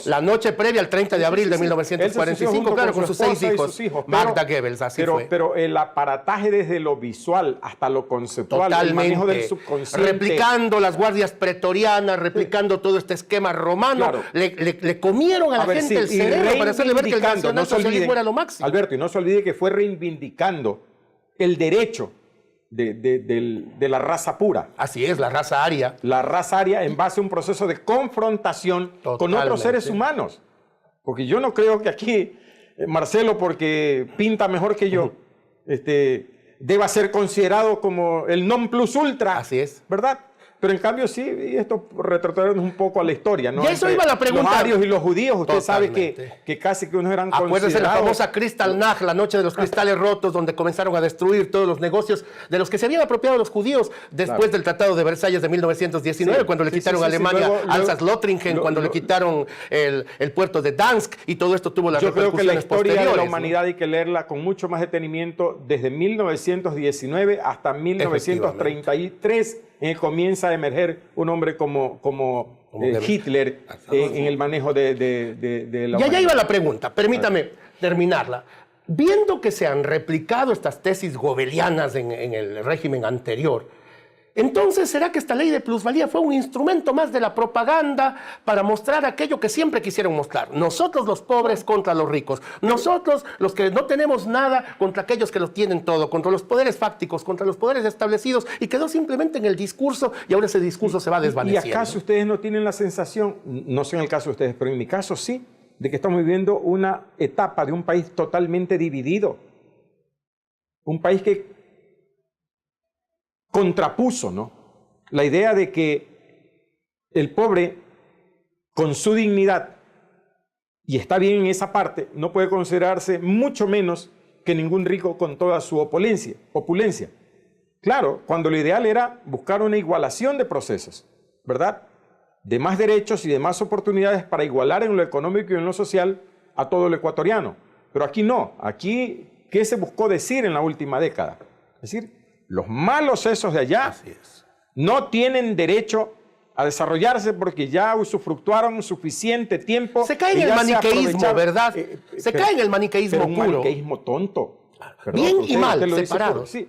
la noche previa al 30 de abril de 1945, claro, con sus 6 hijos. Magda Goebbels, así fue. Pero el aparataje desde lo visual hasta lo conceptual, el manejo del subconsciente. Replicando las guardias pretorianas, replicando todo este esquema romano, claro. le comieron a la gente el cerebro para hacerle ver que el nacionalsocialismo era lo máximo. Alberto, y no se olvide que fue reivindicando el derecho de la raza pura. Así es, la raza aria. La raza aria en base a un proceso de confrontación con otros seres humanos. Porque yo no creo que aquí Marcelo, porque pinta mejor que yo, deba ser considerado como el non plus ultra. Así es. ¿Verdad? Pero en cambio sí, y esto retrotraernos un poco a la historia, ¿no? Y eso iba la pregunta. Los arios y los judíos, usted sabe que casi que unos eran considerados... Acuérdese la famosa Kristallnacht, la noche de los cristales rotos, donde comenzaron a destruir todos los negocios de los que se habían apropiado los judíos después del Tratado de Versalles de 1919, cuando le quitaron a Alemania Alsace-Lothringen, cuando le quitaron el puerto de Dansk, y todo esto tuvo las repercusiones posteriores. Yo creo que la historia de la humanidad hay que leerla con mucho más detenimiento desde 1919 hasta 1933, en que comienza a emerger un hombre como Hitler en el manejo de la humanidad. Y allá iba la pregunta, permítame terminarla. Viendo que se han replicado estas tesis goebbelianas en el régimen anterior, entonces, ¿será que esta ley de plusvalía fue un instrumento más de la propaganda para mostrar aquello que siempre quisieron mostrar? Nosotros los pobres contra los ricos, nosotros los que no tenemos nada contra aquellos que lo tienen todo, contra los poderes fácticos, contra los poderes establecidos, y quedó simplemente en el discurso, y ahora ese discurso se va desvaneciendo. ¿Y acaso ustedes no tienen la sensación, no sé en el caso de ustedes, pero en mi caso sí, de que estamos viviendo una etapa de un país totalmente dividido? Un país que contrapuso, ¿no?, la idea de que el pobre, con su dignidad, y está bien en esa parte, no puede considerarse mucho menos que ningún rico con toda su opulencia. Claro, cuando lo ideal era buscar una igualación de procesos, ¿verdad?, de más derechos y de más oportunidades para igualar en lo económico y en lo social a todo el ecuatoriano. Pero aquí no. Aquí, ¿qué se buscó decir en la última década? Es decir, los malos esos de allá no tienen derecho a desarrollarse porque ya usufructuaron suficiente tiempo. Se cae en el maniqueísmo, ¿verdad? Se cae en el maniqueísmo puro. Un maniqueísmo tonto. Perdón, bien y mal, separados. Sí.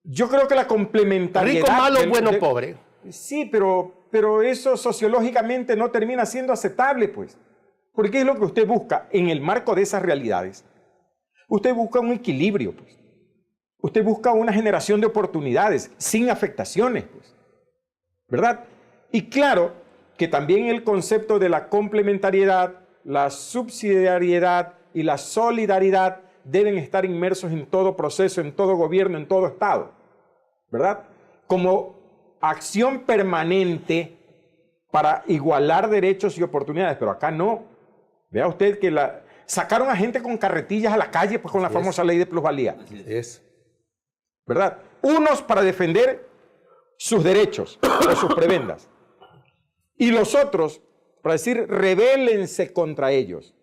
Yo creo que la complementariedad... Rico, malo, bueno, pobre. Sí, pero eso sociológicamente no termina siendo aceptable, pues. Porque es lo que usted busca en el marco de esas realidades. Usted busca un equilibrio, pues. Usted busca una generación de oportunidades sin afectaciones, pues, ¿verdad? Y claro que también el concepto de la complementariedad, la subsidiariedad y la solidaridad deben estar inmersos en todo proceso, en todo gobierno, en todo Estado, ¿verdad? Como acción permanente para igualar derechos y oportunidades, pero acá no. Vea usted que sacaron a gente con carretillas a la calle pues, con la famosa ley de plusvalía. Así es. ¿Verdad? Unos para defender sus derechos o sus prebendas. Y los otros para decir, rebélense contra ellos.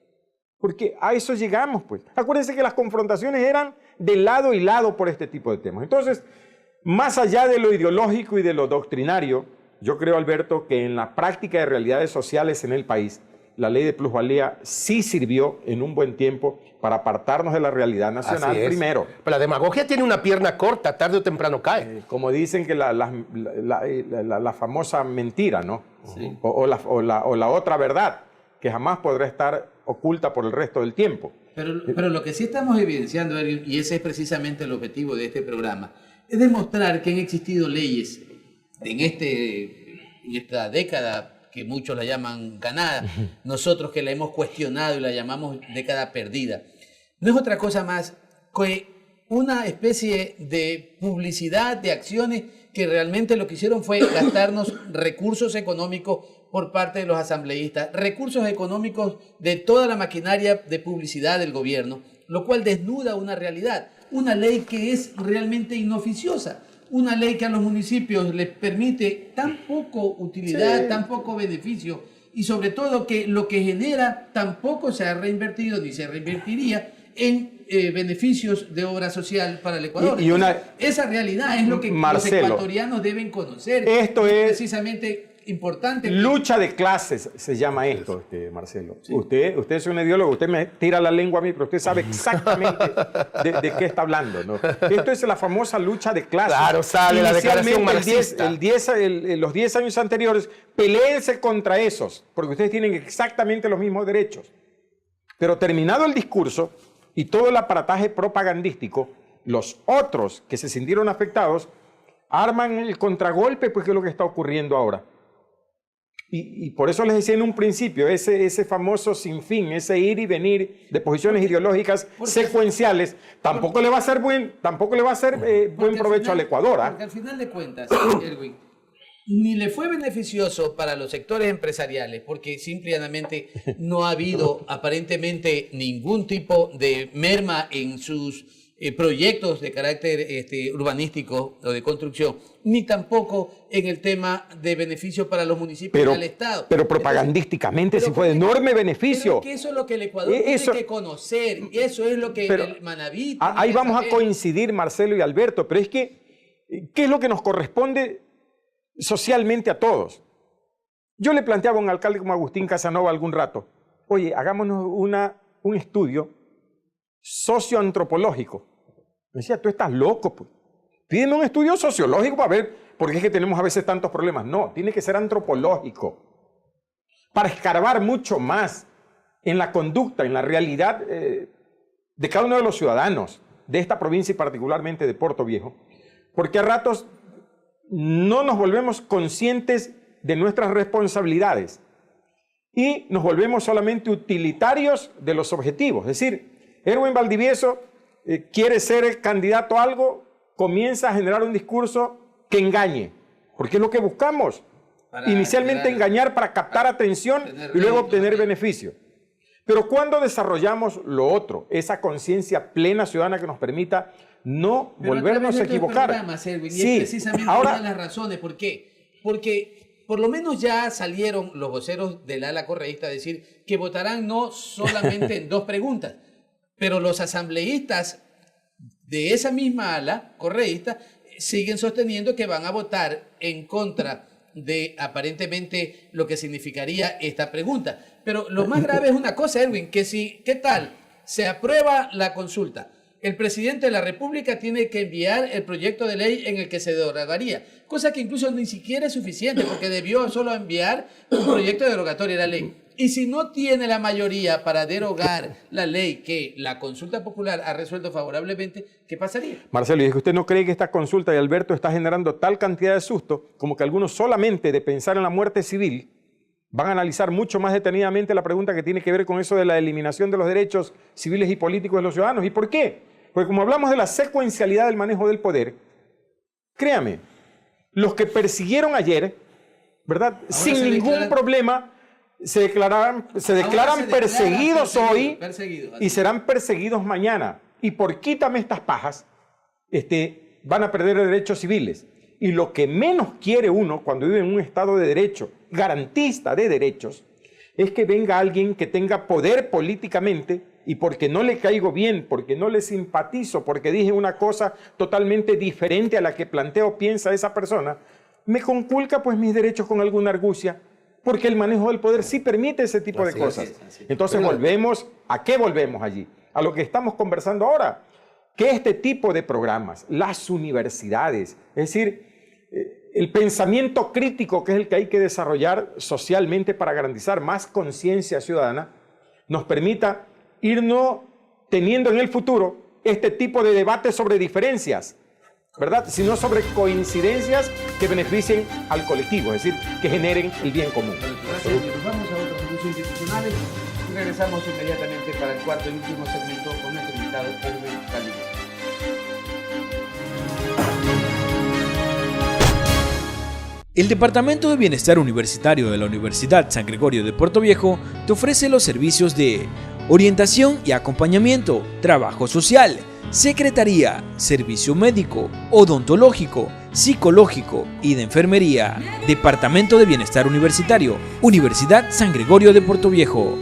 Porque a eso llegamos, pues. Acuérdense que las confrontaciones eran de lado y lado por este tipo de temas. Entonces, más allá de lo ideológico y de lo doctrinario, yo creo, Alberto, que en la práctica de realidades sociales en el país, la ley de plusvalía sí sirvió en un buen tiempo para apartarnos de la realidad nacional primero. Pero la demagogia tiene una pierna corta, tarde o temprano cae. Como dicen que la famosa mentira, ¿no? Sí. O la otra verdad, que jamás podrá estar oculta por el resto del tiempo. Pero lo que sí estamos evidenciando, y ese es precisamente el objetivo de este programa, es demostrar que han existido leyes en esta década que muchos la llaman ganada, nosotros que la hemos cuestionado y la llamamos década perdida. No es otra cosa más que una especie de publicidad de acciones que realmente lo que hicieron fue gastarnos recursos económicos por parte de los asambleístas, recursos económicos de toda la maquinaria de publicidad del gobierno, lo cual desnuda una realidad, una ley que es realmente inoficiosa. Una ley que a los municipios les permite tan poco utilidad, tan poco beneficio y sobre todo que lo que genera tampoco se ha reinvertido ni se reinvertiría en beneficios de obra social para el Ecuador. Esa realidad es lo que Marcelo, los ecuatorianos deben conocer. Esto es precisamente importante. Lucha de clases se llama esto, Marcelo. Sí. Usted es un ideólogo, usted me tira la lengua a mí, pero usted sabe exactamente de qué está hablando, ¿no? Esto es la famosa lucha de clases. Claro, sale la declaración marxista. Los 10 años anteriores, peleense contra esos, porque ustedes tienen exactamente los mismos derechos. Pero terminado el discurso y todo el aparataje propagandístico, los otros que se sintieron afectados arman el contragolpe, pues que es lo que está ocurriendo ahora. Y por eso les decía en un principio, ese famoso sinfín, ese ir y venir de posiciones ideológicas secuenciales, tampoco le va a hacer buen provecho al Ecuador. Porque al final de cuentas, Erwin, ni le fue beneficioso para los sectores empresariales, porque simplemente no ha habido aparentemente ningún tipo de merma en sus proyectos de carácter urbanístico o de construcción, ni tampoco en el tema de beneficio para los municipios y al Estado. Pero propagandísticamente sí fue de enorme beneficio. Pero que eso es lo que el Ecuador tiene que conocer, eso es lo que el Manaví tiene ahí que vamos saber. A coincidir, Marcelo y Alberto, pero es que, ¿qué es lo que nos corresponde socialmente a todos? Yo le planteaba a un alcalde como Agustín Casanova algún rato, oye, hagámonos un estudio socioantropológico. Me decía, tú estás loco, pues. Pídeme un estudio sociológico para ver por qué es que tenemos a veces tantos problemas. No, tiene que ser antropológico. Para escarbar mucho más en la conducta, en la realidad de cada uno de los ciudadanos de esta provincia y particularmente de Puerto Viejo. Porque a ratos no nos volvemos conscientes de nuestras responsabilidades y nos volvemos solamente utilitarios de los objetivos. Es decir, Erwin Valdivieso quiere ser candidato a algo, comienza a generar un discurso que engañe, porque es lo que buscamos. Inicialmente engañar para captar atención y luego obtener beneficio. Pero cuando desarrollamos lo otro, esa conciencia plena ciudadana que nos permita no volvernos a equivocar. Sí, precisamente una de las razones. ¿Por qué? Porque por lo menos ya salieron los voceros del ala correísta a decir que votarán no solamente en 2 preguntas, pero los asambleístas de esa misma ala correísta siguen sosteniendo que van a votar en contra de aparentemente lo que significaría esta pregunta. Pero lo más grave es una cosa, Erwin, que si, ¿qué tal? Se aprueba la consulta. El presidente de la República tiene que enviar el proyecto de ley en el que se derogaría, cosa que incluso ni siquiera es suficiente, porque debió solo enviar un proyecto derogatorio de la ley. Y si no tiene la mayoría para derogar la ley que la consulta popular ha resuelto favorablemente, ¿qué pasaría? Marcelo, y es que usted no cree que esta consulta de Alberto está generando tal cantidad de susto como que algunos solamente de pensar en la muerte civil van a analizar mucho más detenidamente la pregunta que tiene que ver con eso de la eliminación de los derechos civiles y políticos de los ciudadanos. ¿Y por qué? Porque como hablamos de la secuencialidad del manejo del poder, créame, los que persiguieron ayer, ¿verdad? Ahora sin ningún problema, se declaran perseguidos hoy y serán perseguidos mañana. Y por quítame estas pajas, van a perder derechos civiles. Y lo que menos quiere uno cuando vive en un Estado de derecho, garantista de derechos, es que venga alguien que tenga poder políticamente y porque no le caigo bien, porque no le simpatizo, porque dije una cosa totalmente diferente a la que plantea o piensa esa persona, me conculca pues mis derechos con alguna argucia, porque el manejo del poder sí permite ese tipo de cosas. Entonces volvemos, ¿a qué volvemos allí? A lo que estamos conversando ahora, que este tipo de programas, las universidades, es decir, el pensamiento crítico que es el que hay que desarrollar socialmente para garantizar más conciencia ciudadana, nos permita irnos teniendo en el futuro este tipo de debates sobre diferencias, ¿verdad? Sino sobre coincidencias que beneficien al colectivo, es decir, que generen el bien común. Gracias. Nos vamos a otros anuncios institucionales y regresamos inmediatamente para el cuarto y último segmento con nuestro invitado Erwin Valdivieso. El Departamento de Bienestar Universitario de la Universidad San Gregorio de Puerto Viejo te ofrece los servicios de orientación y acompañamiento, trabajo social, secretaría, servicio médico, odontológico, psicológico y de enfermería. Departamento de Bienestar Universitario, Universidad San Gregorio de Puerto Viejo.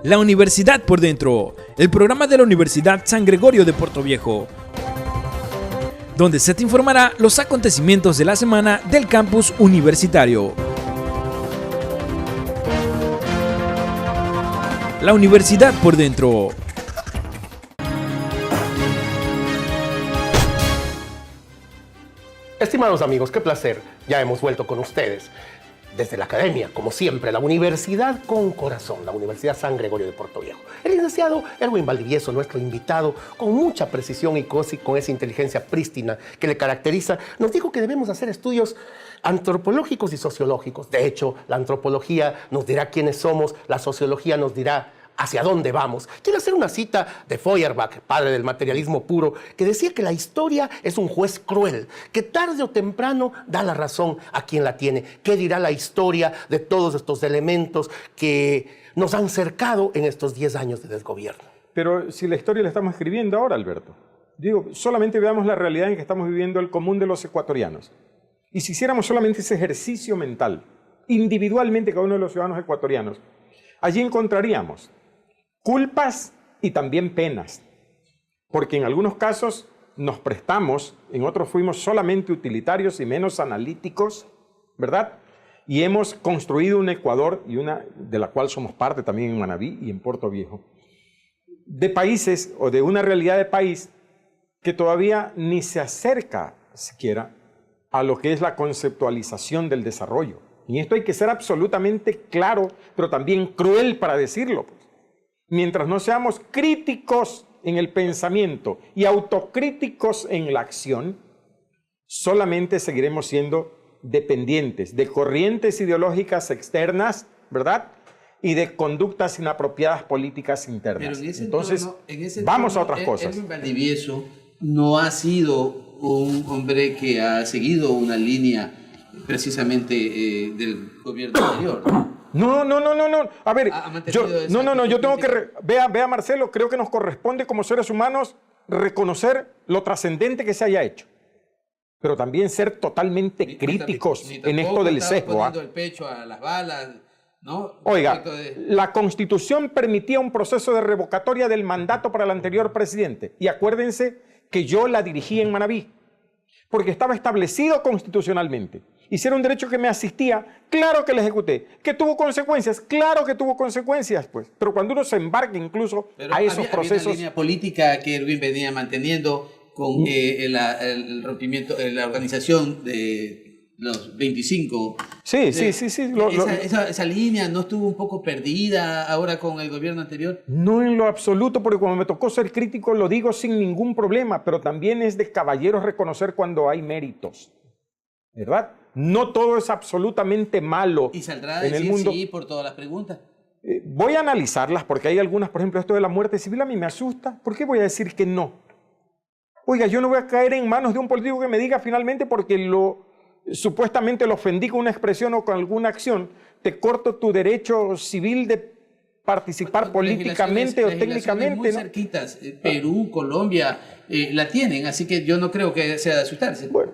La Universidad por Dentro, el programa de la Universidad San Gregorio de Puerto Viejo, donde se te informará los acontecimientos de la semana del campus universitario. La Universidad por Dentro. Estimados amigos, qué placer. Ya hemos vuelto con ustedes. Desde la academia, como siempre, la universidad con corazón, la Universidad San Gregorio de Puerto Viejo. El licenciado Erwin Valdivieso, nuestro invitado, con mucha precisión y con esa inteligencia prístina que le caracteriza, nos dijo que debemos hacer estudios antropológicos y sociológicos. De hecho, la antropología nos dirá quiénes somos, la sociología nos dirá hacia dónde vamos. Quiero hacer una cita de Feuerbach, padre del materialismo puro, que decía que la historia es un juez cruel, que tarde o temprano da la razón a quien la tiene. ¿Qué dirá la historia de todos estos elementos que nos han cercado en estos 10 años de desgobierno? Pero si la historia la estamos escribiendo ahora, Alberto. Digo, solamente veamos la realidad en que estamos viviendo el común de los ecuatorianos. Y si hiciéramos solamente ese ejercicio mental, individualmente cada uno de los ciudadanos ecuatorianos, allí encontraríamos culpas y también penas, porque en algunos casos nos prestamos, en otros fuimos solamente utilitarios y menos analíticos, ¿verdad? Y hemos construido un Ecuador, y una de la cual somos parte también en Manabí y en Puerto Viejo, de países o de una realidad de país que todavía ni se acerca siquiera a lo que es la conceptualización del desarrollo. Y esto hay que ser absolutamente claro, pero también cruel para decirlo. Mientras no seamos críticos en el pensamiento y autocríticos en la acción, solamente seguiremos siendo dependientes de corrientes ideológicas externas, ¿verdad? Y de conductas inapropiadas políticas internas. Entonces, vamos a otras cosas. Erwin Valdivieso no ha sido un hombre que ha seguido una línea precisamente del gobierno anterior. No. A ver, yo tengo que... Vea, Marcelo, creo que nos corresponde como seres humanos reconocer lo trascendente que se haya hecho, pero también ser totalmente críticos en esto del sesgo. Poniendo el pecho a las balas, ¿no? Oiga, la Constitución permitía un proceso de revocatoria del mandato para el anterior presidente. Y acuérdense que yo la dirigí en Manabí, porque estaba establecido constitucionalmente. Y si era un derecho que me asistía, claro que lo ejecuté. ¿Que tuvo consecuencias? Claro que tuvo consecuencias, pues. Pero cuando uno se embarca incluso a esos procesos... Había una línea política que Erwin venía manteniendo con el rompimiento, la organización de los 25. Sí. Esa línea no estuvo un poco perdida ahora con el gobierno anterior. No en lo absoluto, porque cuando me tocó ser crítico lo digo sin ningún problema, pero también es de caballeros reconocer cuando hay méritos, ¿verdad? No todo es absolutamente malo. Y saldrá a decir sí por todas las preguntas. Voy a analizarlas porque hay algunas, por ejemplo, esto de la muerte civil a mí me asusta. ¿Por qué voy a decir que no? Oiga, yo no voy a caer en manos de un político que me diga finalmente porque supuestamente lo ofendí con una expresión o con alguna acción, te corto tu derecho civil de participar políticamente o técnicamente. Muy cerquitas, Perú, Colombia, la tienen, así que yo no creo que sea de asustarse. Bueno,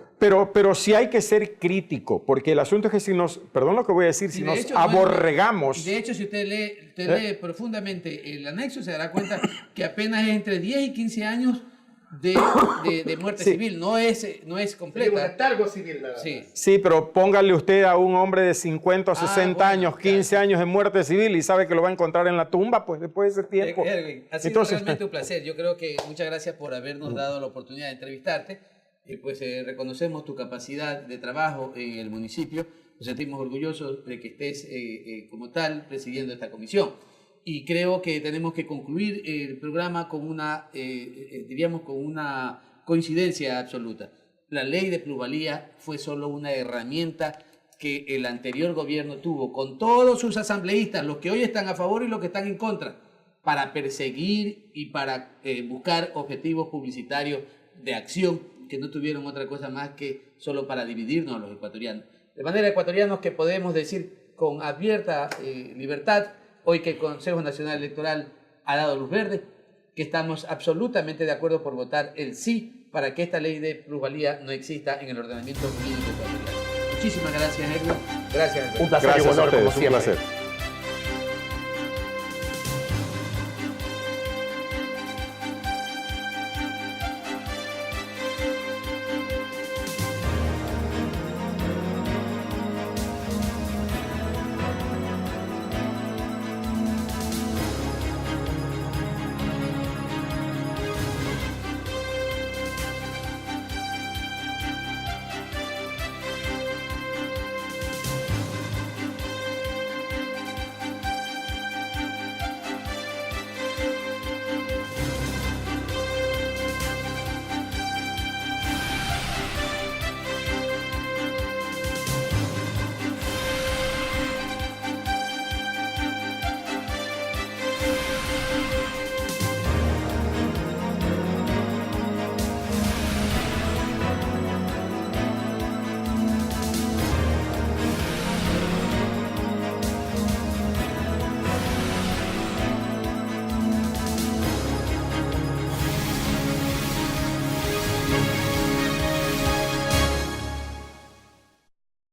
pero sí hay que ser crítico, porque el asunto es que si nos, perdón lo que voy a decir, si nos aborregamos... De hecho, si usted lee profundamente el anexo, se dará cuenta que apenas es entre 10 y 15 años de muerte civil, no es completa. Un retardo civil, nada más. Sí, pero póngale usted a un hombre de 50 o 60 años, 15 años de muerte civil y sabe que lo va a encontrar en la tumba, pues después de ese tiempo. Erwin, ha sido realmente un placer. Yo creo que muchas gracias por habernos dado la oportunidad de entrevistarte. Reconocemos tu capacidad de trabajo en el municipio. Nos sentimos orgullosos de que estés como tal presidiendo esta comisión. Y creo que tenemos que concluir el programa con una coincidencia absoluta. La ley de plusvalía fue solo una herramienta que el anterior gobierno tuvo con todos sus asambleístas, los que hoy están a favor y los que están en contra, para perseguir y para buscar objetivos publicitarios de acción que no tuvieron otra cosa más que solo para dividirnos a los ecuatorianos. De manera, ecuatorianos, que podemos decir con abierta libertad, hoy que el Consejo Nacional Electoral ha dado luz verde, que estamos absolutamente de acuerdo por votar el sí para que esta ley de plusvalía no exista en el ordenamiento jurídico ecuatoriano. Muchísimas gracias, Erwin. Gracias, Erwin. Un placer y un honor, como siempre. Un placer.